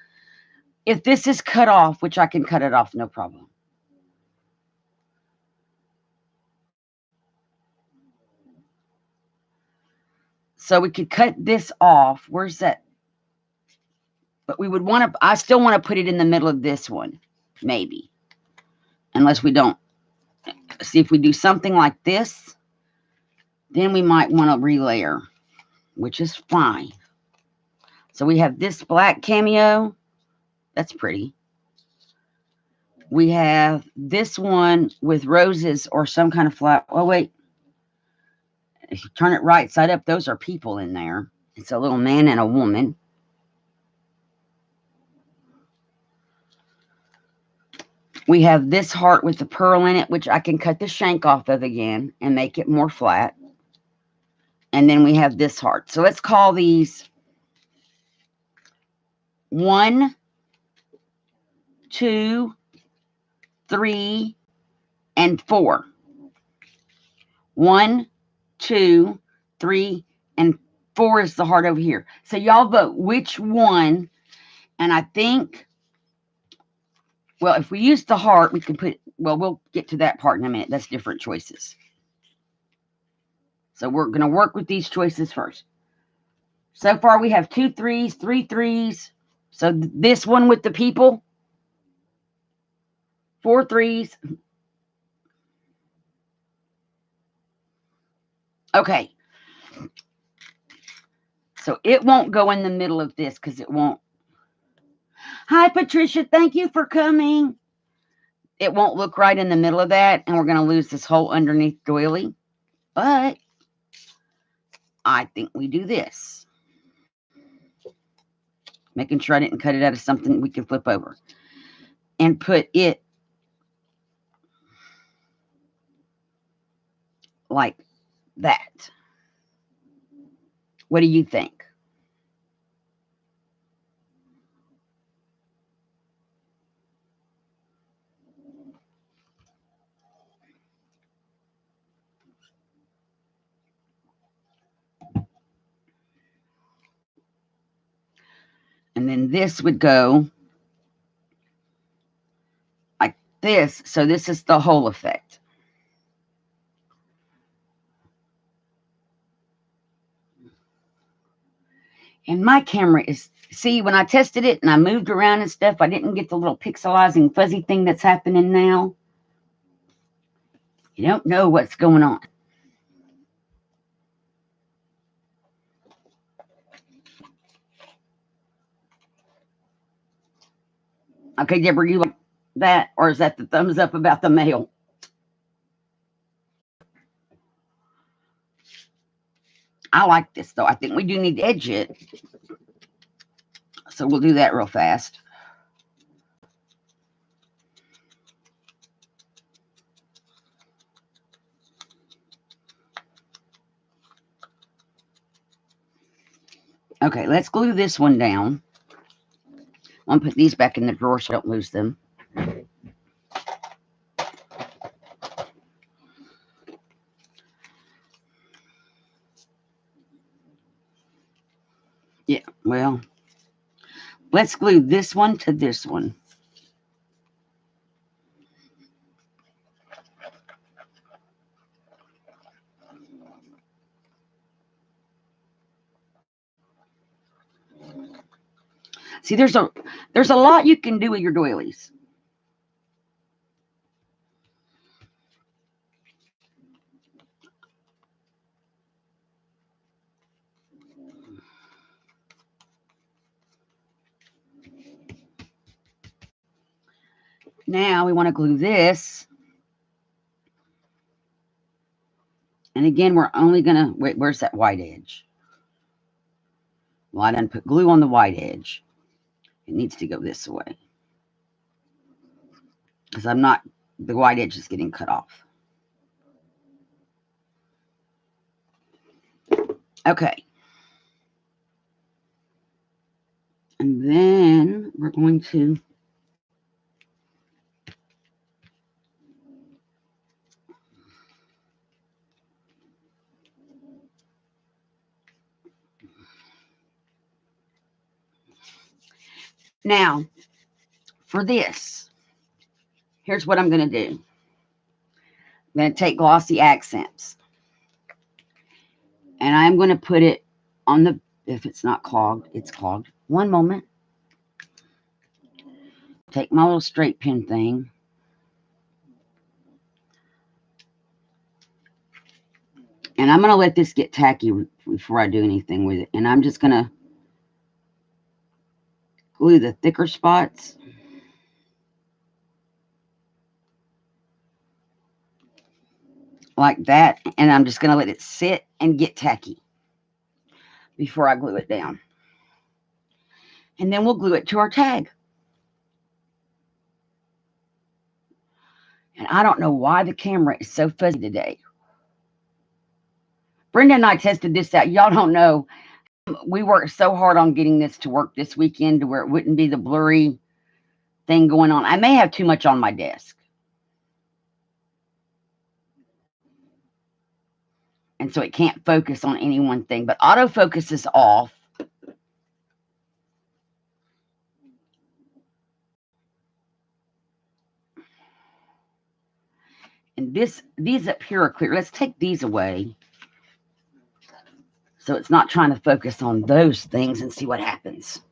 S1: if this is cut off, which I can cut it off, no problem. So we could cut this off. Where's that? But we would want to, I still want to put it in the middle of this one, maybe. Unless we don't. See, if we do something like this, then we might want to relayer, which is fine. So we have this black cameo. That's pretty. We have this one with roses or some kind of flower. Oh, wait. If you turn it right side up, those are people in there. It's a little man and a woman. We have this heart with the pearl in it, which I can cut the shank off of again and make it more flat. And then we have this heart. So let's call these 1, 2, 3, and 4. 1, 2, 3, and 4 is the heart over here. So y'all vote which one. And I think, well, if we use the heart, we can put, well, we'll get to that part in a minute. That's different choices. So we're going to work with these choices first. So far, we have 2 3s, 3 3s. So this one with the people, 4 3s. Okay. So it won't go in the middle of this because it won't. Hi, Patricia. Thank you for coming. It won't look right in the middle of that, and we're going to lose this whole underneath doily. But I think we do this. Making sure I didn't cut it out of something we can flip over. And put it like that. What do you think? And then this would go like this. So this is the whole effect. And my camera is, see, when I tested it and I moved around and stuff, I didn't get the little pixelizing fuzzy thing that's happening now. You don't know what's going on. Okay, Deborah, you like that? Or is that the thumbs up about the mail? I like this, though. I think we do need to edge it. So we'll do that real fast. Okay, let's glue this one down. I'm going to put these back in the drawer so I don't lose them. Yeah, well, let's glue this one to this one. See, there's a lot you can do with your doilies. Now we want to glue this. And again, we're only going to, wait, where's that white edge? Well, I done put glue on the white edge. It needs to go this way. Because I'm not, the white edge is getting cut off. Okay. And then we're going to now for this, here's what I'm going to do. I'm going to take glossy accents. And I'm going to put it on the, if it's not clogged, it's clogged. One moment. Take my little straight pin thing. And I'm going to let this get tacky before I do anything with it. And I'm just going to glue the thicker spots. Like that. And I'm just going to let it sit and get tacky before I glue it down. And then we'll glue it to our tag. And I don't know why the camera is so fuzzy today. Brenda and I tested this out. Y'all don't know. We worked so hard on getting this to work this weekend to where it wouldn't be the blurry thing going on. I may have too much on my desk. And so it can't focus on any one thing. But autofocus is off. And these up here are clear. Let's take these away. So it's not trying to focus on those things and see what happens.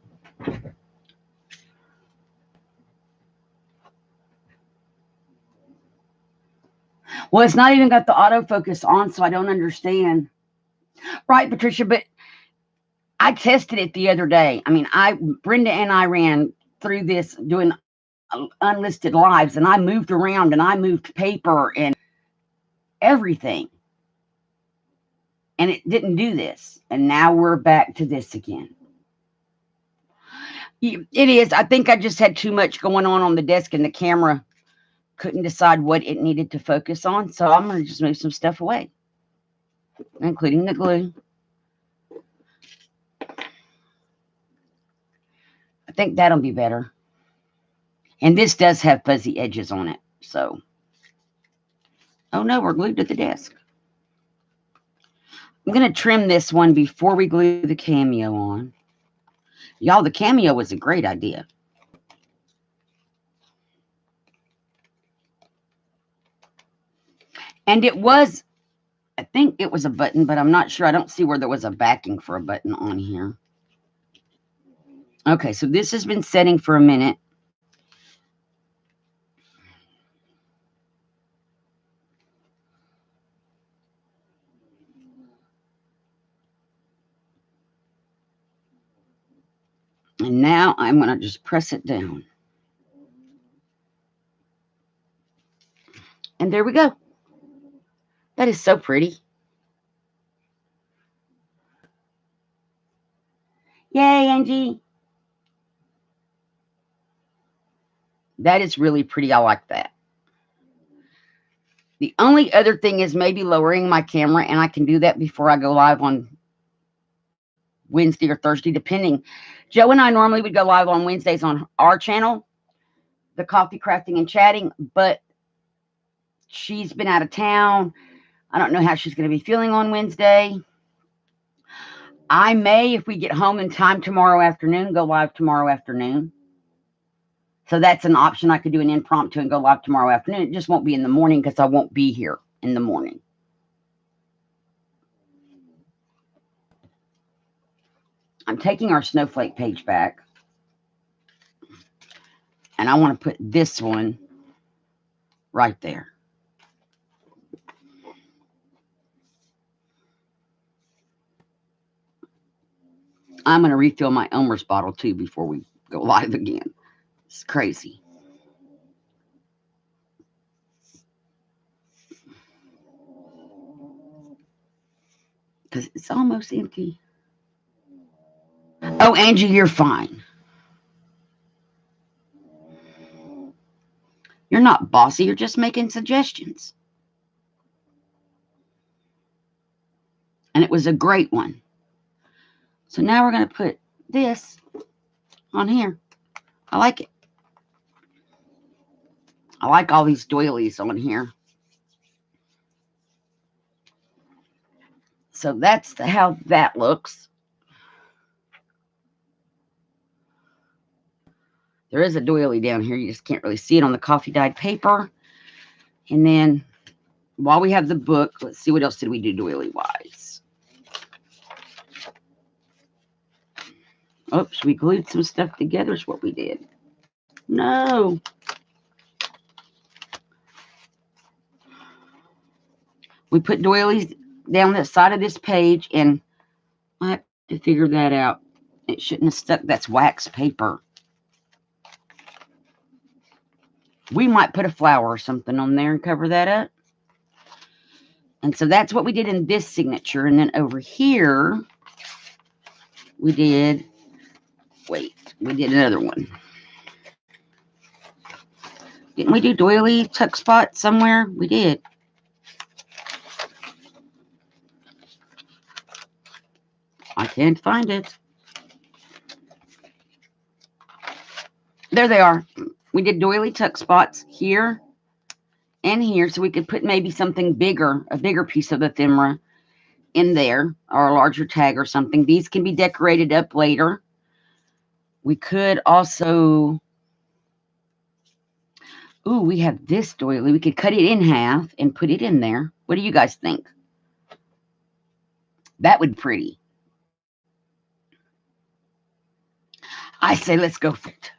S1: Well, it's not even got the autofocus on, so I don't understand. Right, Patricia, but I tested it the other day. I mean, Brenda and I ran through this doing unlisted lives, and I moved around and I moved paper and everything. And it didn't do this. And now we're back to this again. It is. I think I just had too much going on the desk, and the camera couldn't decide what it needed to focus on. So I'm going to just move some stuff away, including the glue. I think that'll be better. And this does have fuzzy edges on it. So, oh no, we're glued to the desk. I'm going to trim this one before we glue the cameo on. Y'all, the cameo was a great idea. And it was, I think it was a button, but I'm not sure. I don't see where there was a backing for a button on here. Okay, so this has been setting for a minute. And now I'm going to just press it down. And there we go. That is so pretty. Yay, Angie. That is really pretty. I like that. The only other thing is maybe lowering my camera, and I can do that before I go live on Wednesday or Thursday, depending. Joe and I normally would go live on Wednesdays on our channel, the Coffee Crafting and Chatting, but she's been out of town. I don't know how she's going to be feeling on Wednesday. I may, if we get home in time tomorrow afternoon, go live tomorrow afternoon. So that's an option. I could do an impromptu and go live tomorrow afternoon. It just won't be in the morning because I won't be here in the morning. I'm taking our snowflake page back. And I want to put this one right there. I'm going to refill my Elmer's bottle too before we go live again. It's crazy. Because it's almost empty. Oh, Angie, you're fine. You're not bossy. You're just making suggestions. And it was a great one. So now we're going to put this on here. I like it. I like all these doilies on here. So that's how that looks. There is a doily down here. You just can't really see it on the coffee dyed paper. And then while we have the book, let's see what else did we do doily-wise. Oops, we glued some stuff together is what we did. No. We put doilies down the side of this page, and I have to figure that out. It shouldn't have stuck. That's wax paper. We might put a flower or something on there and cover that up. And so that's what we did in this signature. And then over here, we did, we did another one. Didn't we do doily tuck spot somewhere? We did. I can't find it. There they are. We did doily tuck spots here and here, so we could put maybe something bigger, a bigger piece of ephemera in there, or a larger tag or something. These can be decorated up later. We could also, ooh, we have this doily. We could cut it in half and put it in there. What do you guys think? That would be pretty. I say let's go for it.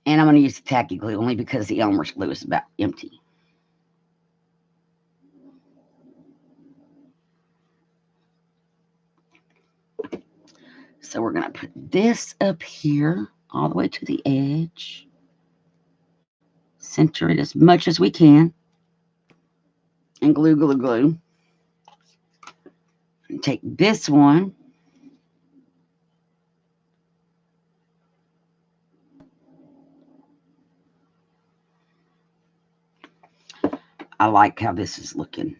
S1: And I'm going to use tacky glue only because the Elmer's glue is about empty. So we're going to put this up here all the way to the edge. Center it as much as we can. And glue, glue, glue. And take this one. I like how this is looking.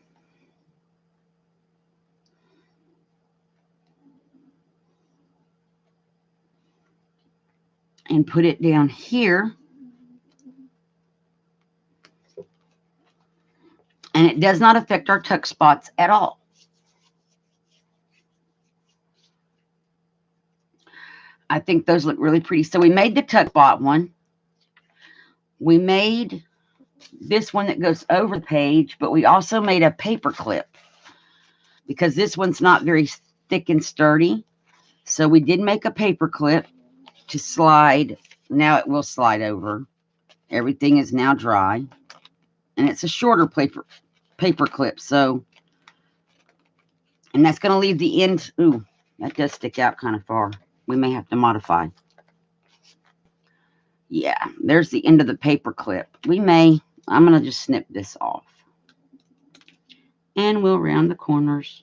S1: And put it down here. And it does not affect our tuck spots at all. I think those look really pretty. So we made the tuck spot one. We made this one that goes over the page, but we also made a paper clip because this one's not very thick and sturdy. So we did make a paper clip to slide. Now it will slide over. Everything is now dry. And it's a shorter paper clip. So, and that's going to leave the end. Ooh, that does stick out kind of far. We may have to modify. Yeah, there's the end of the paper clip. I'm going to just snip this off. And we'll round the corners.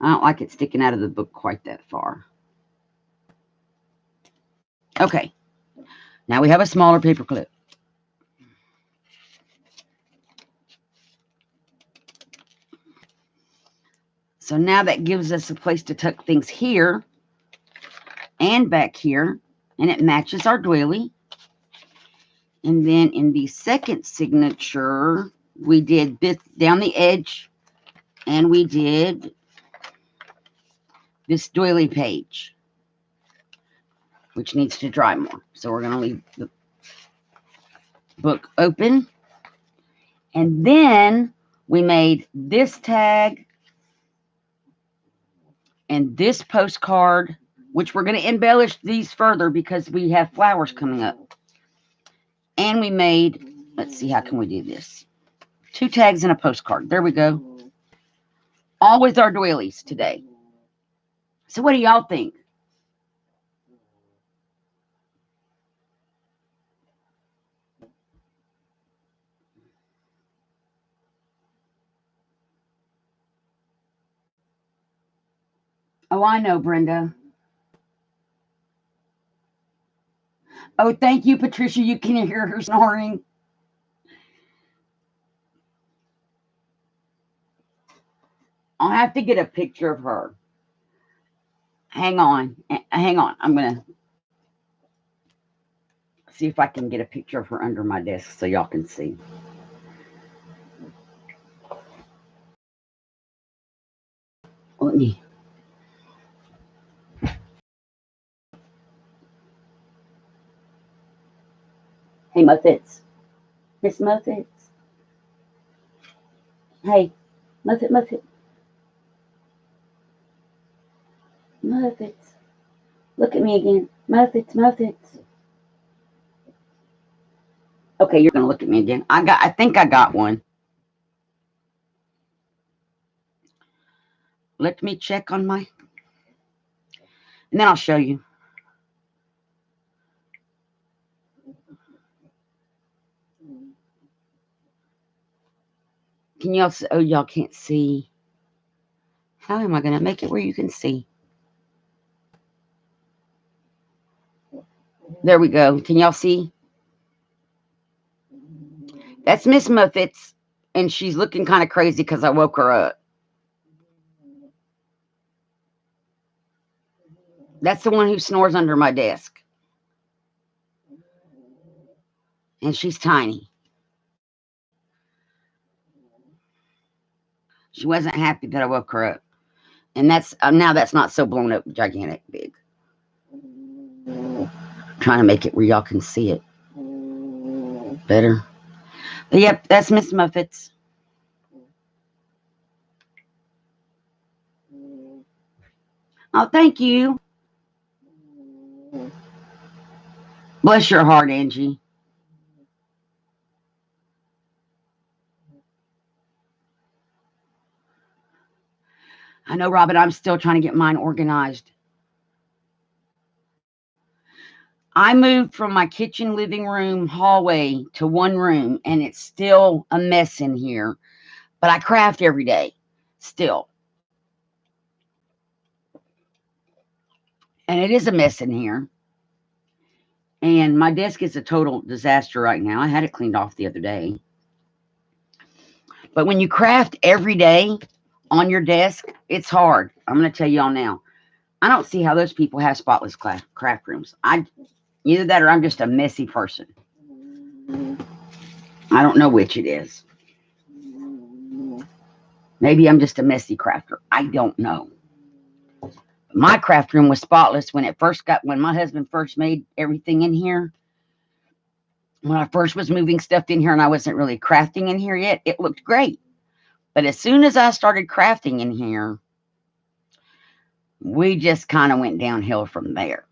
S1: I don't like it sticking out of the book quite that far. Okay, now we have a smaller paper clip. So now that gives us a place to tuck things here and back here, and it matches our doily. And then in the second signature, we did this down the edge, and we did this doily page, which needs to dry more. So we're going to leave the book open. And then we made this tag and this postcard, which we're going to embellish these further because we have flowers coming up. And we made, let's see, how can we do this? 2 tags and a postcard. There we go. All with our doilies today. So what do y'all think? Oh, I know, Brenda. Oh, thank you, Patricia. You can hear her snoring. I'll have to get a picture of her. Hang on. Hang on. I'm going to see if I can get a picture of her under my desk so y'all can see. Let me. Hey, Muffets. Miss Muffets. Hey, Muffet, Muffet. Muffets. Look at me again. Muffets, Muffets. Okay, you're going to look at me again. I think I got one. Let me check on my, and then I'll show you. Can y'all see? Oh, y'all can't see. How am I going to make it where you can see? There we go. Can y'all see? That's Miss Muffets, and she's looking kind of crazy because I woke her up. That's the one who snores under my desk. And she's tiny. She wasn't happy that I woke her up. And that's now that's not so blown up, gigantic, big. Trying to make it where y'all can see it better. But yep, that's Miss Muffets. Oh, thank you. Bless your heart, Angie. I know, Robin, I'm still trying to get mine organized. I moved from my kitchen, living room, hallway to one room, and it's still a mess in here. But I craft every day, still. And it is a mess in here. And my desk is a total disaster right now. I had it cleaned off the other day. But when you craft every day on your desk, it's hard. I'm going to tell y'all now. I don't see how those people have spotless craft rooms. Either that or I'm just a messy person. I don't know which it is. Maybe I'm just a messy crafter. I don't know. My craft room was spotless when my husband first made everything in here. When I first was moving stuff in here and I wasn't really crafting in here yet, it looked great. But as soon as I started crafting in here, we just kind of went downhill from there.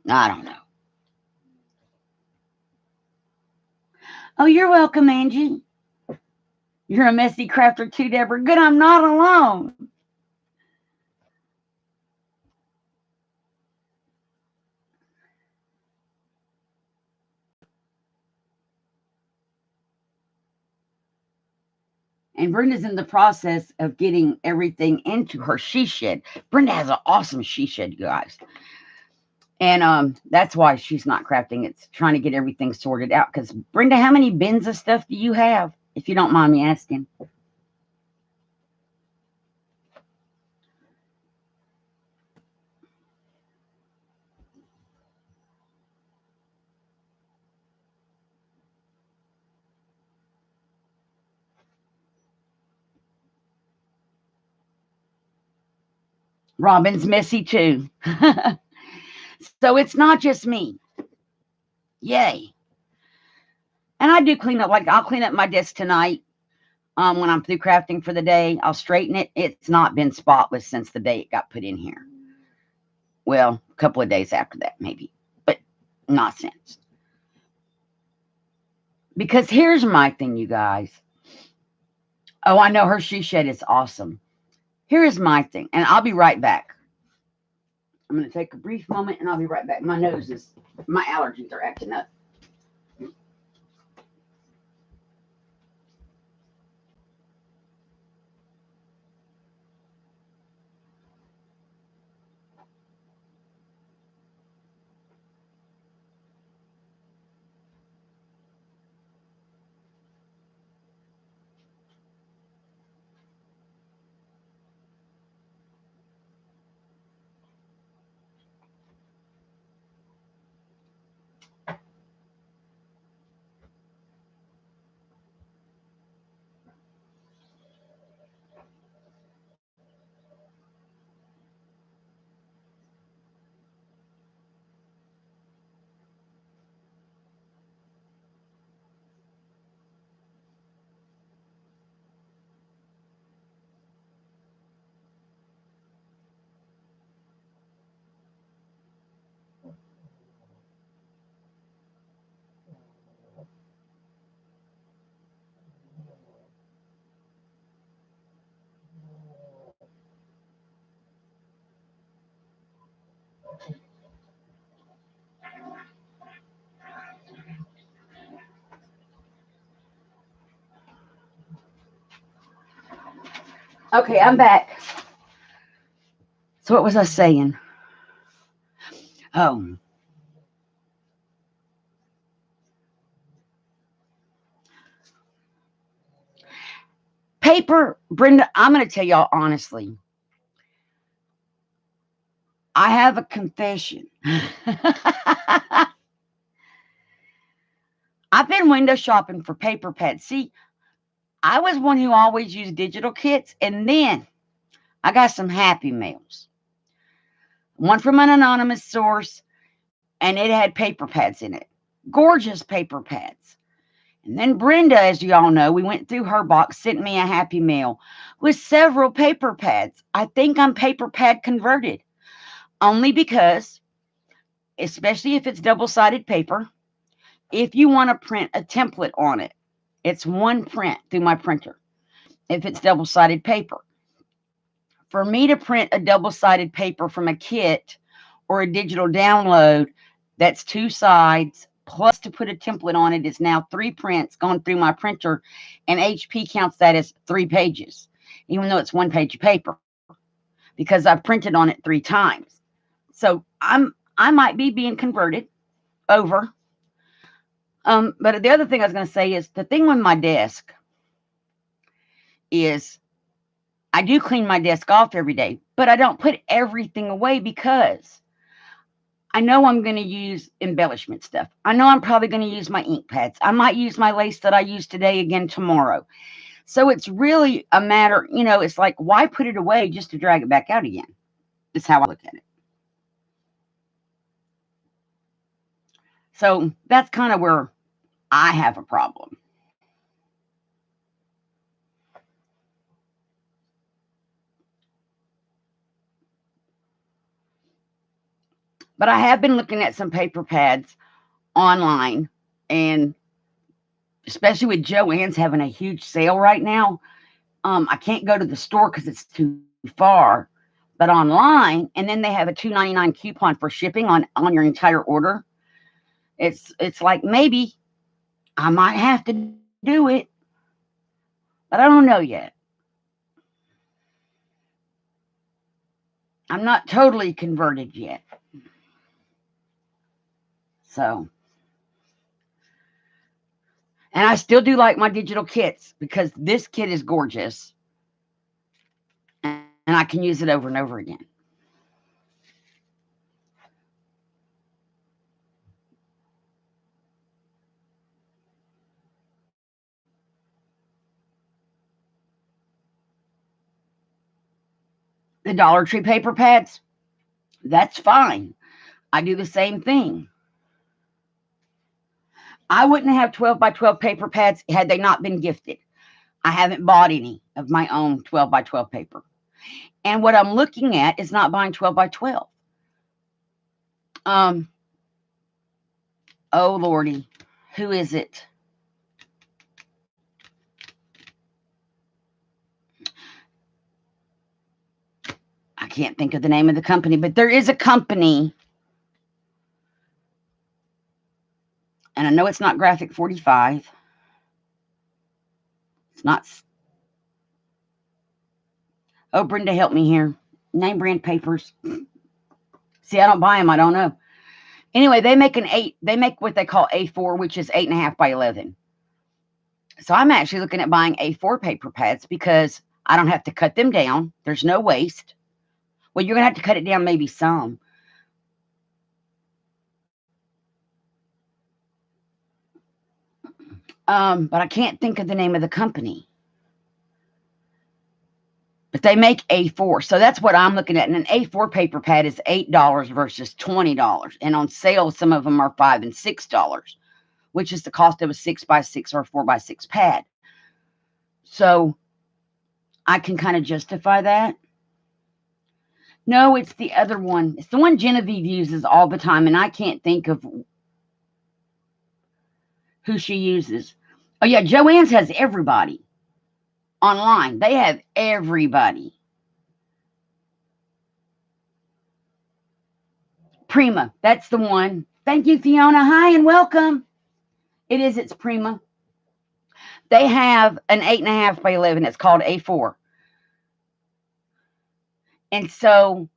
S1: I don't know. Oh, you're welcome, Angie. You're a messy crafter too, Deborah. Good, I'm not alone. And Brenda's in the process of getting everything into her she shed. Brenda has an awesome she shed, you guys. And that's why she's not crafting. It's trying to get everything sorted out. Because, Brenda, how many bins of stuff do you have, if you don't mind me asking? Robin's messy too. So it's not just me. Yay. And I do clean up. Like, I'll clean up my desk tonight. When I'm through crafting for the day, I'll straighten it. It's not been spotless since the day it got put in here. Well, a couple of days after that, maybe, but not since. Because here's my thing, you guys. Oh, I know her she shed is awesome. Here is my thing, and I'll be right back. I'm going to take a brief moment, and I'll be right back. My allergies are acting up. Okay, I'm back. So what was I saying? Oh, paper, Brenda, I'm going to tell y'all honestly. I have a confession. I've been window shopping for paper pads. See, I was one who always used digital kits, and then I got some Happy Meals. One from an anonymous source, and it had paper pads in it. Gorgeous paper pads. And then Brenda, as you all know, we went through her box, sent me a Happy Meal with several paper pads. I think I'm paper pad converted. Only because, especially if it's double-sided paper, if you want to print a template on it, it's one print through my printer. If it's double-sided paper. For me to print a double-sided paper from a kit or a digital download, that's two sides, plus to put a template on it is now 3 prints going through my printer, and HP counts that as 3 pages, even though it's 1 page of paper, because I've printed on it 3 times. So I might be being converted over. But the other thing I was going to say is the thing with my desk is I do clean my desk off every day, but I don't put everything away because I know I'm going to use embellishment stuff. I know I'm probably going to use my ink pads. I might use my lace that I used today again tomorrow. So it's really a matter, it's like, why put it away just to drag it back out again? That's how I look at it. So that's kind of where I have a problem. But I have been looking at some paper pads online, and especially with Joann's having a huge sale right now. I can't go to the store because it's too far, but online, and then they have a $2.99 coupon for shipping on your entire order. It's like maybe I might have to do it, but I don't know yet. I'm not totally converted yet. So, and I still do like my digital kits because this kit is gorgeous and I can use it over and over again. The Dollar Tree paper pads, that's fine. I do the same thing. I wouldn't have 12 by 12 paper pads had they not been gifted. I haven't bought any of my own 12 by 12 paper. And what I'm looking at is not buying 12 by 12. Oh Lordy, who is it? I can't think of the name of the company, but there is a company, and I know it's not Graphic 45. It's not. Oh, Brenda, help me here. Name brand papers. See, I don't buy them. I don't know. Anyway, they make They make what they call A4, which is 8.5 by 11. So I'm actually looking at buying A4 paper pads because I don't have to cut them down. There's no waste. Well, you're gonna have to cut it down, maybe some. But I can't think of the name of the company. But they make A4. So that's what I'm looking at. And an A4 paper pad is $8 versus $20. And on sale, some of them are $5 and $6, which is the cost of a 6x6 or 4x6 pad. So I can kind of justify that. No, it's the other one. It's the one Genevieve uses all the time, and I can't think of who she uses. Oh, yeah, Joann's has everybody online. They have everybody. Prima, that's the one. Thank you, Fiona. Hi, and welcome. It's Prima. They have an 8.5 by 11. It's called A4. And so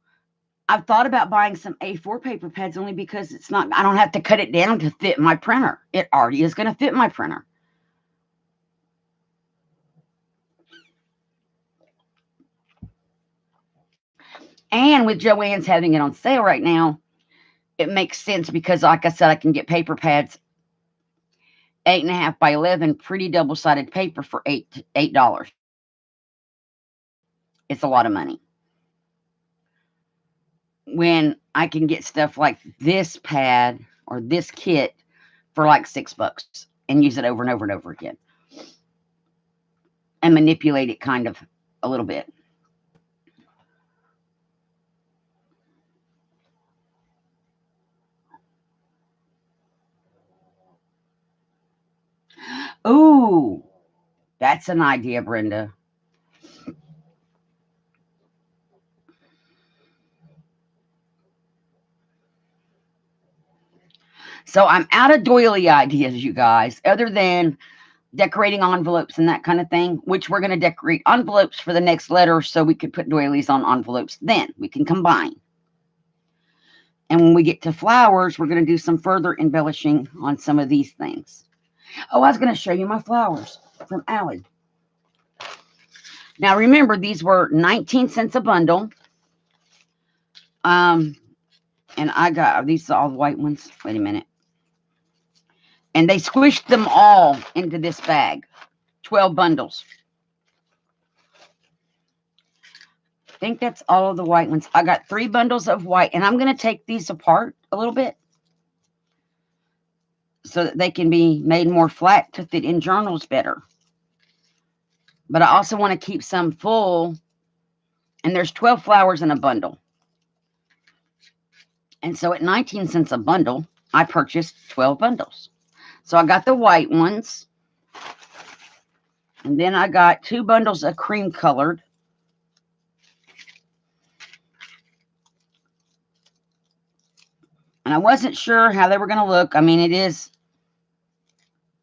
S1: I've thought about buying some A4 paper pads only because I don't have to cut it down to fit my printer. It already is going to fit my printer. And with Joann's having it on sale right now, it makes sense because, like I said, I can get paper pads 8.5 by 11, pretty double-sided paper for $8. It's a lot of money. When I can get stuff like this pad or this kit for like $6 and use it over and over and over again and manipulate it kind of a little bit. Ooh, that's an idea, Brenda. So I'm out of doily ideas, you guys, other than decorating envelopes and that kind of thing, which we're going to decorate envelopes for the next letter so we could put doilies on envelopes. Then we can combine. And when we get to flowers, we're going to do some further embellishing on some of these things. Oh, I was going to show you my flowers from Allie. Now, remember, these were 19 cents a bundle. And I got, these are all the white ones. Wait a minute. And they squished them all into this bag. 12 bundles. I think that's all of the white ones. I got 3 bundles of white. And I'm going to take these apart a little bit so that they can be made more flat to fit in journals better. But I also want to keep some full. And there's 12 flowers in a bundle. And so at 19 cents a bundle, I purchased 12 bundles. So I got the white ones. And then I got 2 bundles of cream colored. And I wasn't sure how they were going to look. I mean, it is.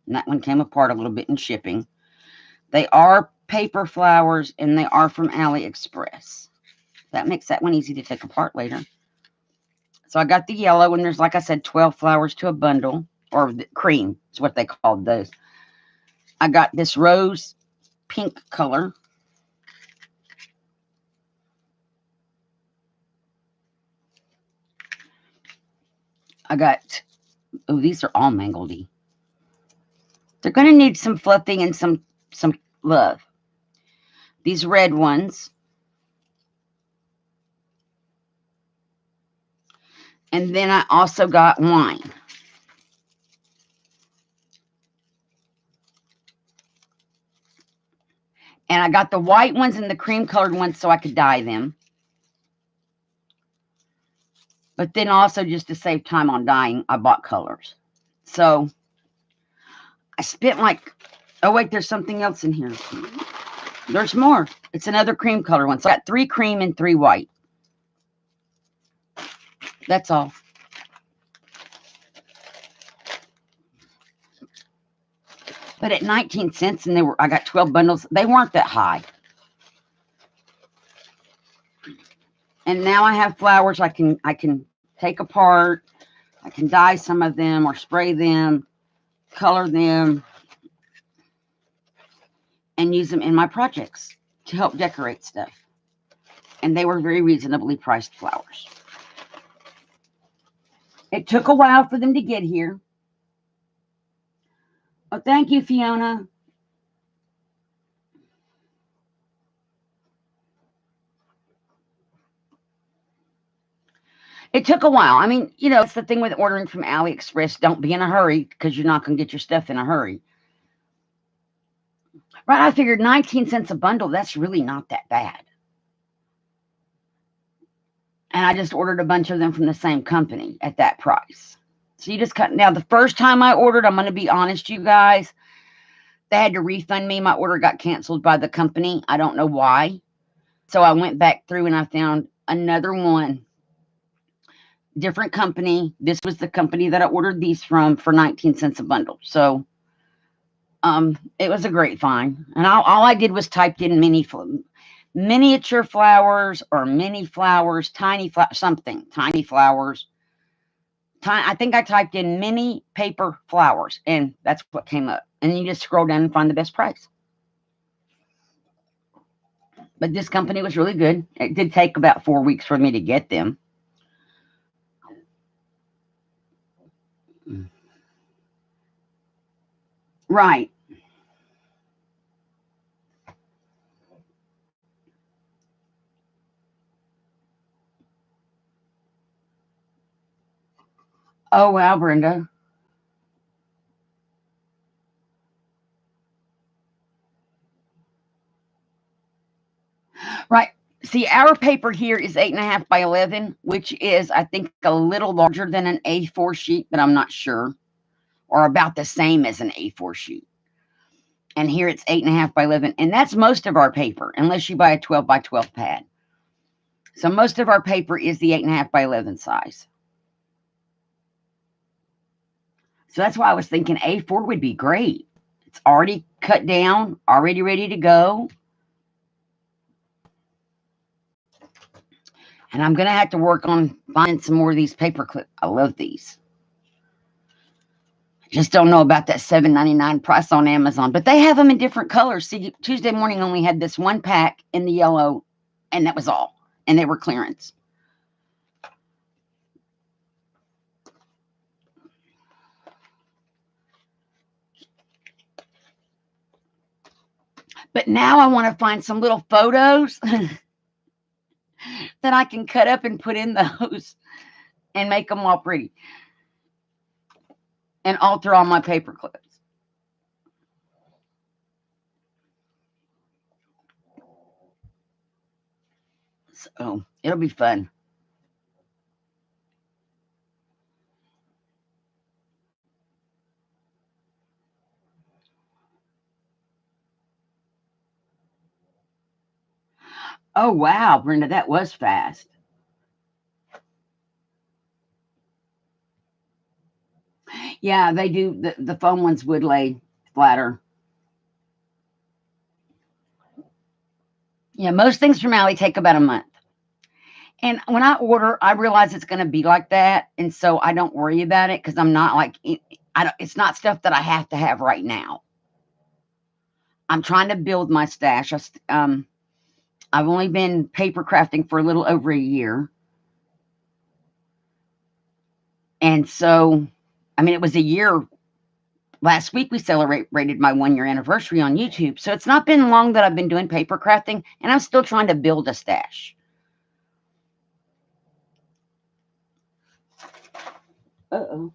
S1: And that one came apart a little bit in shipping. They are paper flowers, and they are from AliExpress. That makes that one easy to take apart later. So I got the yellow, and there's, like I said, 12 flowers to a bundle, or cream is what they called those. I got this rose pink color. I got, oh, these are all mangledy. They're going to need some fluffing and some love. These red ones. And then I also got wine. And I got the white ones and the cream colored ones so I could dye them. But then also, just to save time on dyeing, I bought colors. So I spent like, oh wait, there's something else in here. There's more. It's another cream color one. So I got 3 cream and 3 white. That's all. But at 19 cents, and I got 12 bundles. They weren't that high. And now I have flowers I can take apart. I can dye some of them or spray them, color them, and use them in my projects to help decorate stuff. And they were very reasonably priced flowers. It took a while for them to get here. Oh, thank you, Fiona. It took a while. I mean, you know, it's the thing with ordering from AliExpress. Don't be in a hurry because you're not going to get your stuff in a hurry. Right, I figured 19 cents a bundle, that's really not that bad. And I just ordered a bunch of them from the same company at that price. So you just cut. Now, the first time I ordered, I'm going to be honest, you guys, they had to refund me. My order got canceled by the company. I don't know why. So I went back through and I found another one. Different company. This was the company that I ordered these from for 19 cents a bundle. So it was a great find. And all I did was typed in miniature flowers or mini flowers, tiny something, tiny flowers. I think I typed in mini paper flowers, and that's what came up. And then you just scroll down and find the best price. But this company was really good. It did take about 4 weeks for me to get them. Right. Oh, wow, Brenda. Right. See, our paper here is 8.5 by 11, which is, I think, a little larger than an A4 sheet, but I'm not sure, or about the same as an A4 sheet. And here it's 8.5 by 11, and that's most of our paper, unless you buy a 12 by 12 pad. So most of our paper is the 8.5 by 11 size. So that's why I was thinking A4 would be great. It's already cut down, already ready to go. And I'm going to have to work on finding some more of these paper clips. I love these. Just don't know about that $7.99 price on Amazon, but they have them in different colors. See, Tuesday morning only had this one pack in the yellow, and that was all. And they were clearance. But now I want to find some little photos that I can cut up and put in those and make them all pretty and alter all my paper clips. So it'll be fun. Oh, wow, Brenda, that was fast. Yeah, they do. The foam ones would lay flatter. Yeah, most things from Allie take about a month. And when I order, I realize it's going to be like that, and so I don't worry about it because I'm not like I don't. It's not stuff that I have to have right now. I'm trying to build my stash. I've only been paper crafting for a little over a year, and so I mean it was a year. Last week we celebrated my 1 year anniversary on YouTube, so it's not been long that I've been doing paper crafting, and I'm still trying to build a stash. Uh-oh.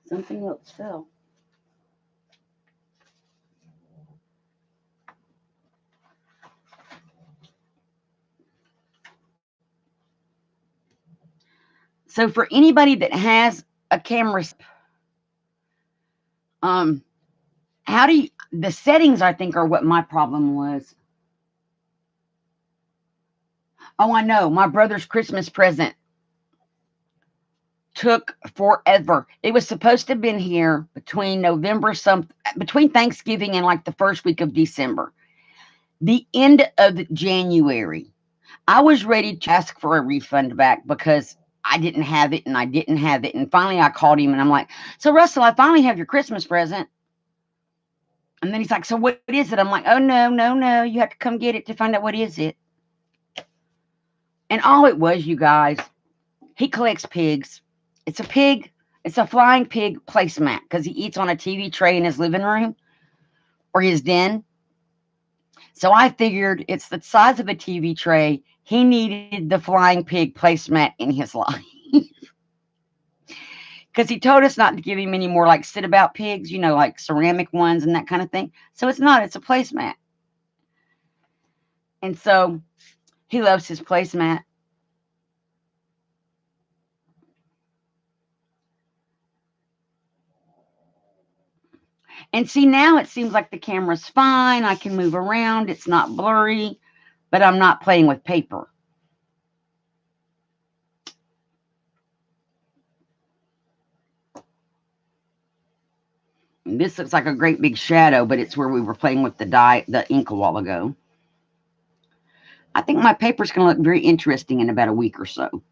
S1: Something else fell. So for anybody that has a camera, um, how do you, the settings I think are what my problem was. Oh, I know. My brother's Christmas present took forever. It was supposed to have been here between Thanksgiving and like the first week of December. The end of January, I was ready to ask for a refund back because I didn't have it and I didn't have it. And finally I called him and I'm like, so Russell, I finally have your Christmas present. And then he's like, so what is it? I'm like, oh, no, no, no. You have to come get it to find out what is it. And all it was, you guys, he collects pigs. It's a pig. It's a flying pig placemat because he eats on a TV tray in his living room or his den. So I figured it's the size of a TV tray. He needed the flying pig placemat in his life. Because he told us not to give him any more like sit about pigs, like ceramic ones and that kind of thing. So it's not, it's a placemat. And so he loves his placemat. And see, now it seems like the camera's fine. I can move around. It's not blurry, but I'm not playing with paper. And this looks like a great big shadow, but it's where we were playing with the ink a while ago. I think my paper's going to look very interesting in about a week or so.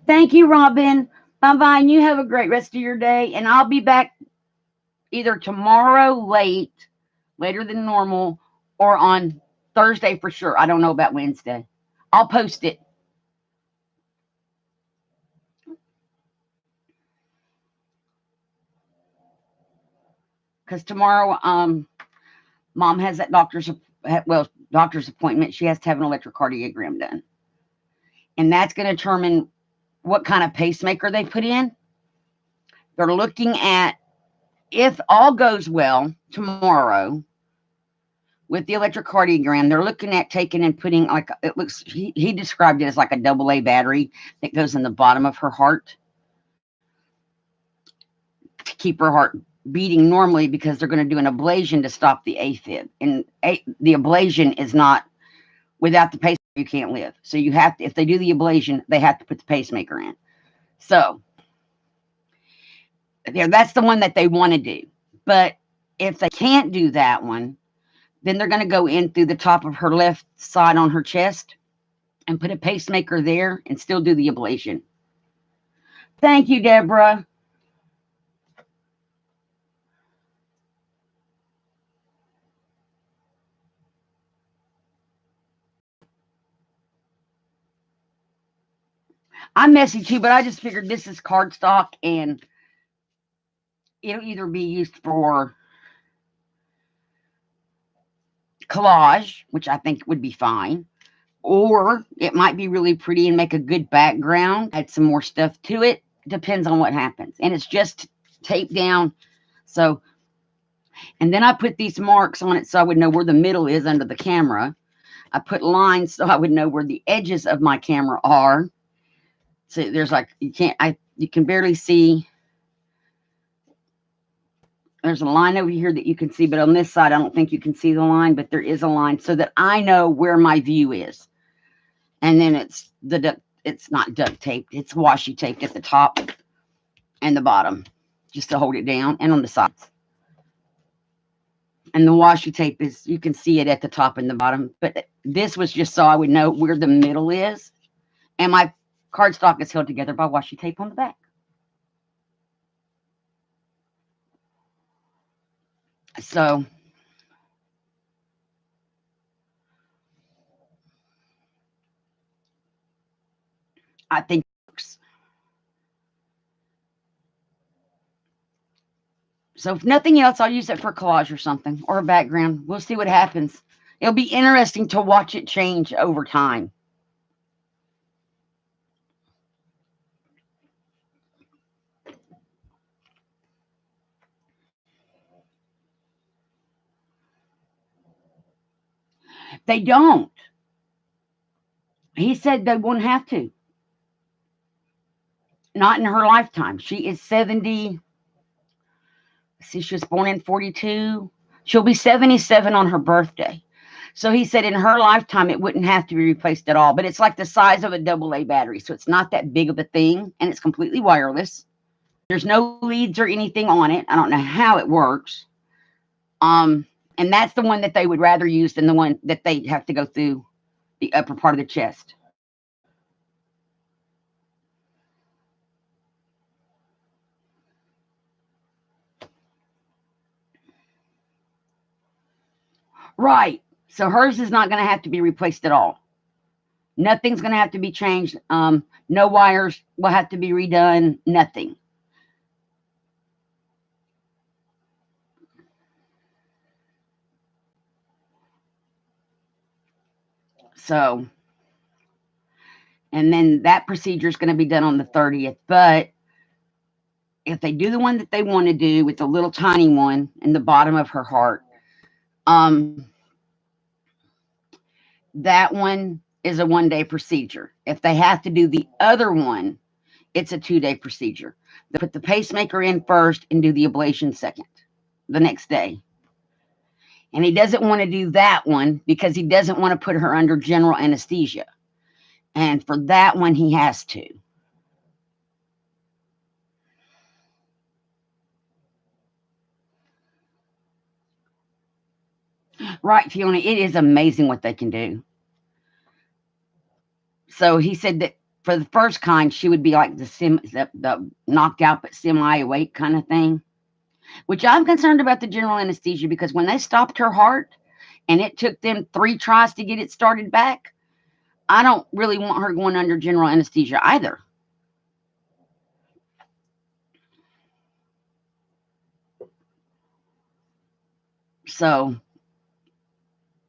S1: Thank you, Robin. Bye. You have a great rest of your day. And I'll be back either tomorrow later than normal, or on Thursday for sure. I don't know about Wednesday. I'll post it. Because tomorrow, Mom has that doctor's appointment. She has to have an electrocardiogram done. And that's going to determine what kind of pacemaker they put in. They're looking at, if all goes well tomorrow with the electrocardiogram, they're looking at taking and putting, like, it looks, he described it as like a AA battery that goes in the bottom of her heart to keep her heart beating normally, because they're going to do an ablation to stop the AFib. And the ablation is not, without the pacemaker, you can't live. So you have to, if they do the ablation, they have to put the pacemaker in. So that's the one that they want to do. But if they can't do that one, then they're going to go in through the top of her left side on her chest and put a pacemaker there and still do the ablation. Thank you, Deborah. I'm messy too, but I just figured this is cardstock and it'll either be used for collage, which I think would be fine, or it might be really pretty and make a good background, add some more stuff to it. Depends on what happens. And it's just taped down. So, and then I put these marks on it so I would know where the middle is under the camera. I put lines so I would know where the edges of my camera are. So there's like, you can barely see. There's a line over here that you can see, but on this side, I don't think you can see the line, but there is a line so that I know where my view is. And then it's not duct taped, it's washi taped at the top and the bottom, just to hold it down, and on the sides. And the washi tape is, you can see it at the top and the bottom, but this was just so I would know where the middle is. And my cardstock is held together by washi tape on the back. So I think it works. So if nothing else, I'll use it for collage or something, or a background. We'll see what happens. It'll be interesting to watch it change over time. They don't. He said they won't have to. Not in her lifetime. She is 70. See, she was born in 42. She'll be 77 on her birthday. So he said in her lifetime, it wouldn't have to be replaced at all. But it's like the size of a AA battery. So it's not that big of a thing. And it's completely wireless. There's no leads or anything on it. I don't know how it works. And that's the one that they would rather use than the one that they have to go through the upper part of the chest. Right. So hers is not going to have to be replaced at all. Nothing's going to have to be changed. No wires will have to be redone. Nothing. So, and then that procedure is going to be done on the 30th. But if they do the one that they want to do with the little tiny one in the bottom of her heart, that one is a 1-day procedure. If they have to do the other one, it's a 2-day procedure. They put the pacemaker in first and do the ablation second, the next day. And he doesn't want to do that one because he doesn't want to put her under general anesthesia. And for that one, he has to. Right, Fiona, it is amazing what they can do. So he said that For the first kind, she would be like the knocked out but semi-awake kind of thing, which I'm concerned about the general anesthesia because when they stopped her heart and it took them 3 tries to get it started back, I don't really want her going under general anesthesia either. So,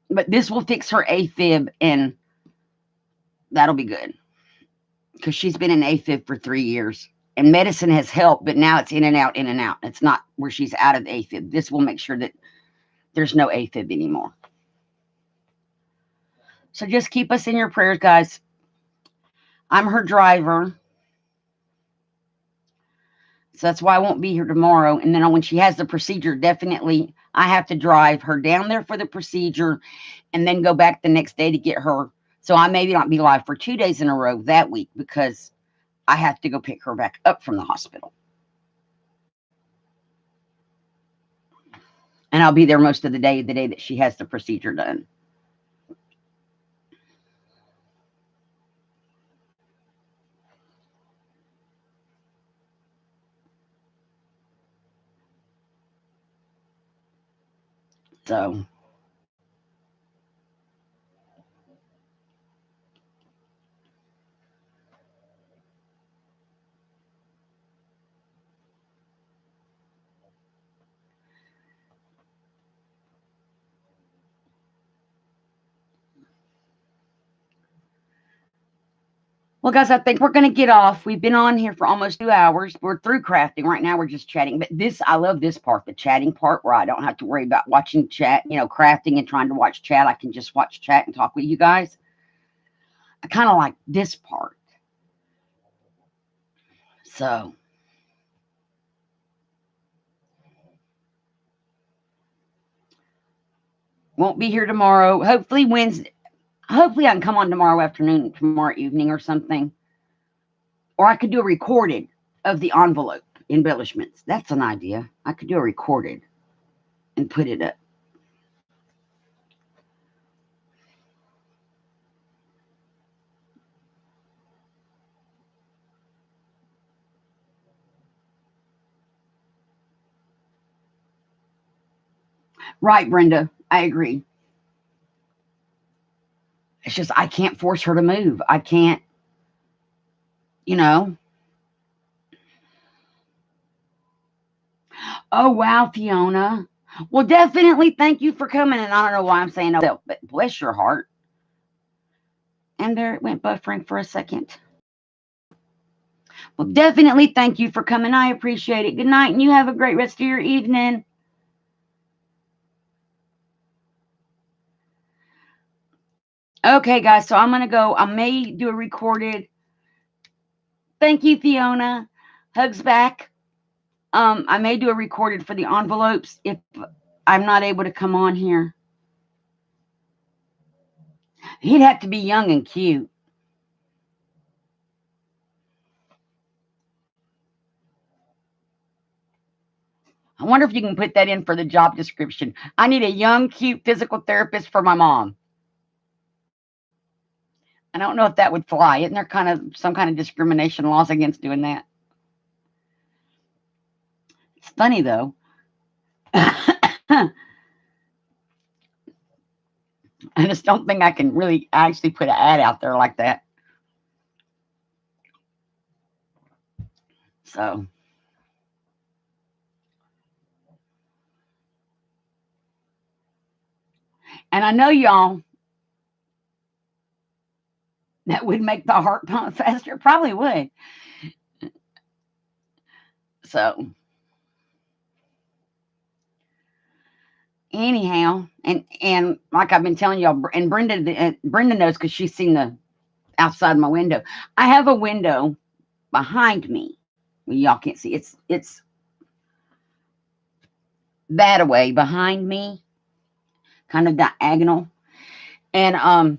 S1: but this will fix her AFib and that'll be good because she's been in AFib for 3 years. And medicine has helped, but now it's in and out, in and out. It's not where she's out of AFib. This will make sure that there's no AFib anymore. So just keep us in your prayers, guys. I'm her driver. So that's why I won't be here tomorrow. And then when she has the procedure, definitely I have to drive her down there for the procedure and then go back the next day to get her. So I maybe not be live for 2 days in a row that week because I have to go pick her back up from the hospital. And I'll be there most of the day that she has the procedure done. So well, guys, I think we're going to get off. We've been on here for almost 2 hours. We're through crafting. Right now, we're just chatting. But I love this part, the chatting part, where I don't have to worry about watching chat, crafting and trying to watch chat. I can just watch chat and talk with you guys. I kind of like this part. So, won't be here tomorrow. Hopefully, Wednesday. Hopefully, I can come on tomorrow afternoon, tomorrow evening or something. Or I could do a recorded of the envelope embellishments. That's an idea. I could do a recorded and put it up. Right, Brenda. I agree. It's just I can't force her to move. I can't, you know. Oh, wow, Fiona. Well, definitely thank you for coming. And I don't know why I'm saying no, but bless your heart. And there it went buffering for a second. Well, definitely thank you for coming. I appreciate it. Good night, and you have a great rest of your evening. Okay, guys, so I'm going to go. I may do a recorded. Thank you, Fiona. Hugs back. I may do a recorded for the envelopes if I'm not able to come on here. He'd have to be young and cute. I wonder if you can put that in for the job description. I need a young, cute physical therapist for my mom. I don't know if that would fly. Isn't there some kind of discrimination laws against doing that? It's funny, though. I just don't think I can really actually put an ad out there like that. So, and I know y'all, that would make the heart pump faster. Probably would. So, anyhow, and like I've been telling y'all, and Brenda knows because she's seen the outside my window. I have a window behind me. Well, y'all can't see. It's that away behind me, kind of diagonal, and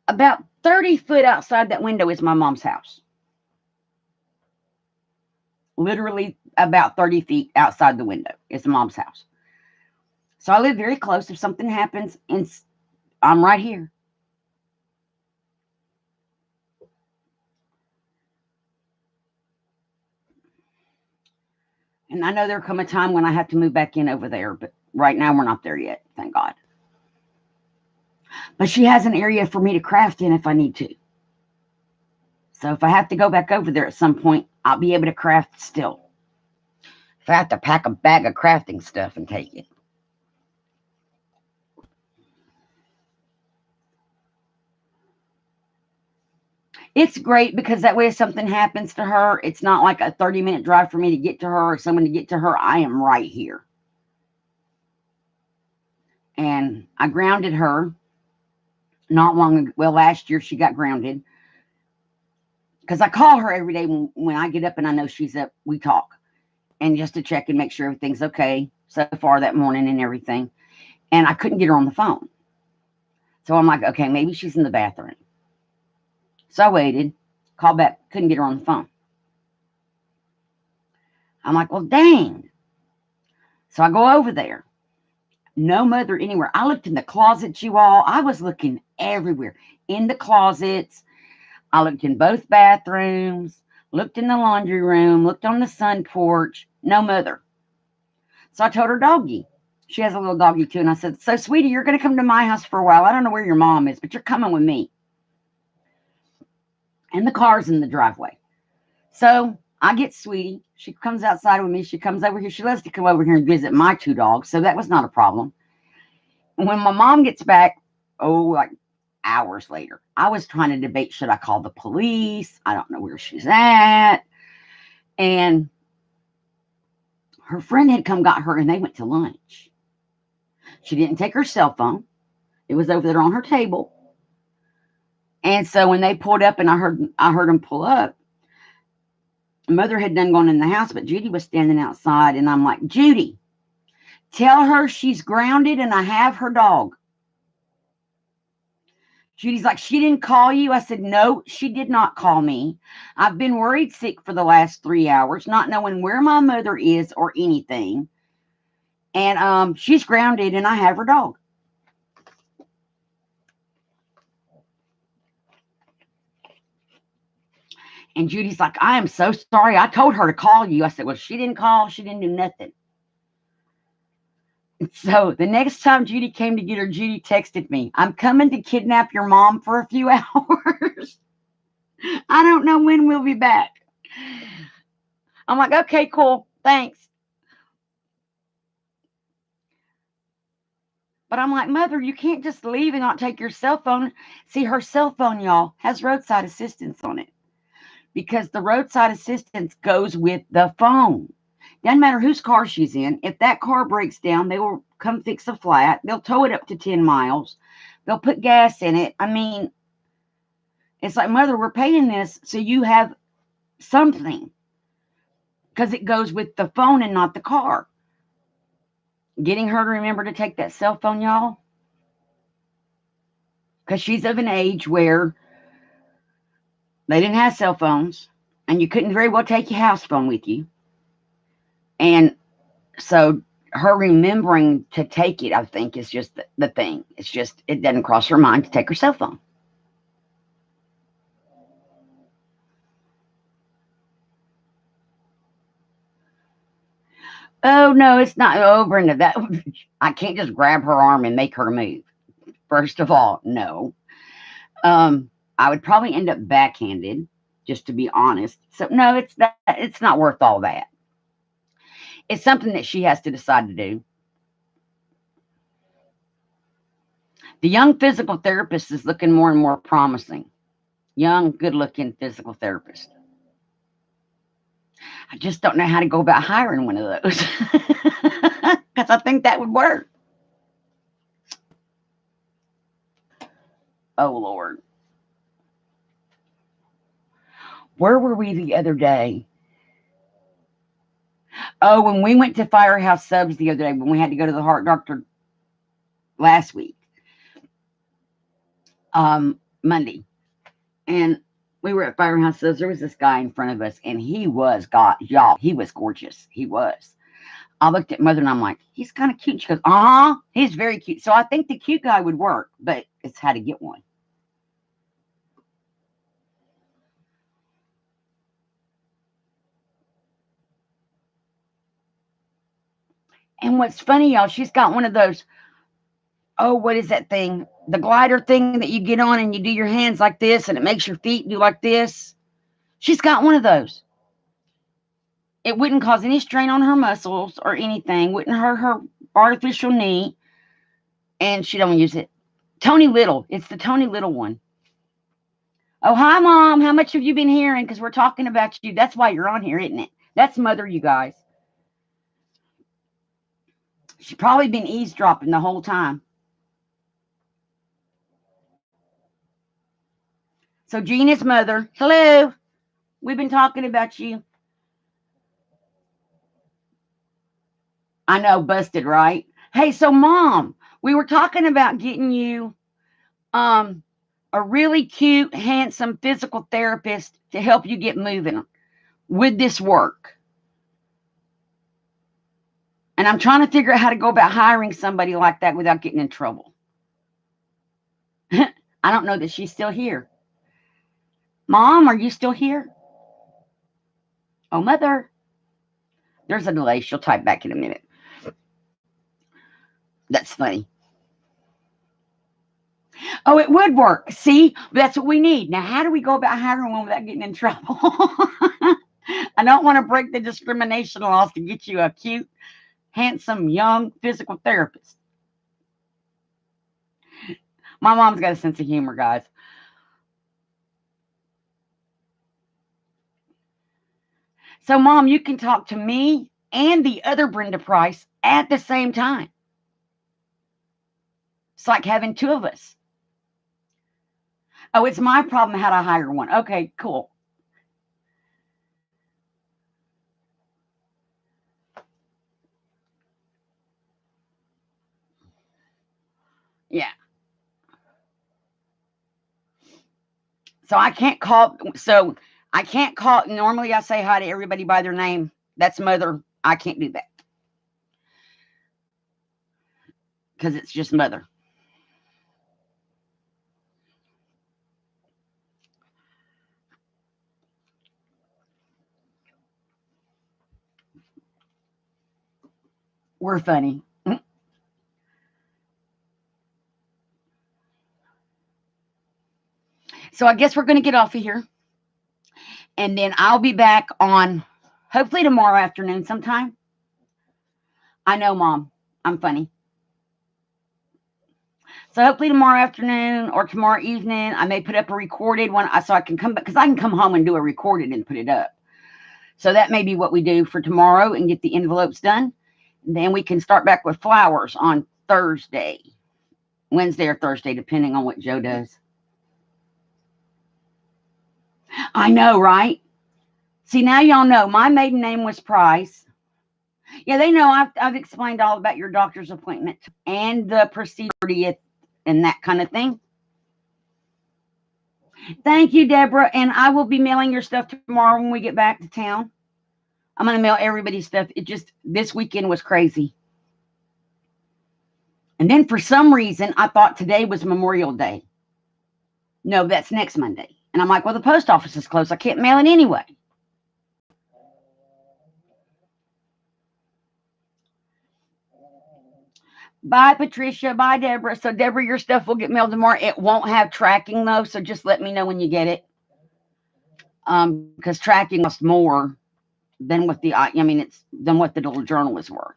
S1: about 30 foot outside that window is my mom's house. Literally about 30 feet outside the window is mom's house. So I live very close. If something happens, I'm right here. And I know there'll come a time when I have to move back in over there, but right now we're not there yet, thank God. But she has an area for me to craft in if I need to. So if I have to go back over there at some point, I'll be able to craft still. If I have to pack a bag of crafting stuff and take it. It's great because that way if something happens to her, it's not like a 30-minute drive for me to get to her or someone to get to her. I am right here. And I grounded her not long ago. Well, last year she got grounded. Because I call her every day when I get up and I know she's up. We talk. And just to check and make sure everything's okay so far that morning and everything. And I couldn't get her on the phone. So I'm like, okay, maybe she's in the bathroom. So I waited, called back, couldn't get her on the phone. I'm like, well, dang. So I go over there. No mother anywhere. I looked in the closets, you all. I was looking everywhere. In the closets. I looked in both bathrooms. Looked in the laundry room. Looked on the sun porch. No mother. So I told her doggy. She has a little doggy too. And I said, so sweetie, you're going to come to my house for a while. I don't know where your mom is, but you're coming with me. And the car's in the driveway. So I get Sweetie. She comes outside with me. She comes over here. She loves to come over here and visit my two dogs. So that was not a problem. When my mom gets back, like hours later, I was trying to debate, should I call the police? I don't know where she's at. And her friend had come got her and they went to lunch. She didn't take her cell phone. It was over there on her table. And so when they pulled up and I heard them pull up, mother had done gone in the house, but Judy was standing outside. And I'm like, Judy, tell her she's grounded and I have her dog. Judy's like, she didn't call you? I said, no, she did not call me. I've been worried sick for the last 3 hours, not knowing where my mother is or anything. And she's grounded and I have her dog. And Judy's like, I am so sorry. I told her to call you. I said, well, she didn't call. She didn't do nothing. So the next time Judy came to get her, Judy texted me, I'm coming to kidnap your mom for a few hours. I don't know when we'll be back. I'm like, okay, cool. Thanks. But I'm like, Mother, you can't just leave and not take your cell phone. See, her cell phone, y'all, has roadside assistance on it. Because the roadside assistance goes with the phone. Doesn't matter whose car she's in. If that car breaks down, they will come fix a flat. They'll tow it up to 10 miles. They'll put gas in it. I mean, it's like, Mother, we're paying this so you have something. Because it goes with the phone and not the car. Getting her to remember to take that cell phone, y'all. Because she's of an age where they didn't have cell phones. And you couldn't very well take your house phone with you. And so her remembering to take it, I think, is just the thing. It's just, it doesn't cross her mind to take her cell phone. Oh, no, it's not. Oh, Brenda, that I can't just grab her arm and make her move. First of all, no. I would probably end up backhanded, just to be honest. So no, it's not worth all that. It's something that she has to decide to do. The young physical therapist is looking more and more promising. Young, good-looking physical therapist. I just don't know how to go about hiring one of those. Because I think that would work. Oh, Lord. Where were we the other day? Oh, when we went to Firehouse Subs the other day, when we had to go to the heart doctor last week, Monday. And we were at Firehouse Subs. There was this guy in front of us, and he was, God, y'all, he was gorgeous. He was. I looked at Mother and I'm like, he's kind of cute. She goes, he's very cute. So I think the cute guy would work, but it's how to get one. And what's funny, y'all, she's got one of those, oh, what is that thing? The glider thing that you get on and you do your hands like this and it makes your feet do like this. She's got one of those. It wouldn't cause any strain on her muscles or anything, wouldn't hurt her artificial knee, and she don't use it. Tony Little. It's the Tony Little one. Oh, hi, Mom. How much have you been hearing? Because we're talking about you. That's why you're on here, isn't it? That's Mother, you guys. She's probably been eavesdropping the whole time. So Gina's Mother. Hello. We've been talking about you. I know, busted, right? Hey, so Mom, we were talking about getting you a really cute, handsome physical therapist to help you get moving. Would this work? And I'm trying to figure out how to go about hiring somebody like that without getting in trouble. I don't know that she's still here. Mom, are you still here? Oh, Mother. There's a delay. She'll type back in a minute. That's funny. Oh, it would work. See, that's what we need. Now, how do we go about hiring one without getting in trouble? I don't want to break the discrimination laws to get you a cute, handsome, young physical therapist. My mom's got a sense of humor, guys. So, Mom, you can talk to me and the other Brenda Price at the same time. It's like having two of us. Oh, it's my problem how to hire one. Okay, cool. Yeah. So I can't call. So I can't call. Normally, I say hi to everybody by their name. That's Mother. I can't do that because it's just Mother. We're funny. So I guess we're going to get off of here. And then I'll be back on hopefully tomorrow afternoon sometime. I know, Mom. I'm funny. So hopefully tomorrow afternoon or tomorrow evening, I may put up a recorded one so I can come back because I can come home and do a recorded and put it up. So that may be what we do for tomorrow and get the envelopes done. Then we can start back with flowers on Thursday, Wednesday or Thursday, depending on what Joe does. I know, right? See, now y'all know my maiden name was Price. Yeah, they know I've explained all about your doctor's appointment and the procedure and that kind of thing. Thank you, Deborah. And I will be mailing your stuff tomorrow when we get back to town. I'm going to mail everybody's stuff. It just, this weekend was crazy. And then for some reason, I thought today was Memorial Day. No, that's next Monday. And I'm like, well, the post office is closed. I can't mail it anyway. Bye, Patricia. Bye, Deborah. So, Deborah, your stuff will get mailed tomorrow. It won't have tracking, though, so just let me know when you get it. Because tracking costs more than what than what the little journal is worth.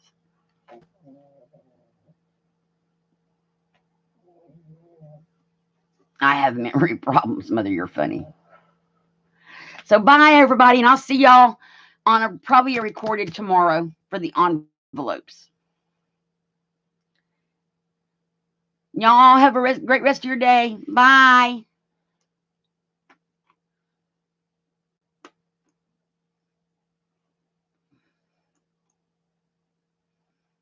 S1: I have memory problems, Mother. You're funny. So, bye, everybody, and I'll see y'all on probably a recorded tomorrow for the envelopes. Y'all have a great rest of your day. Bye.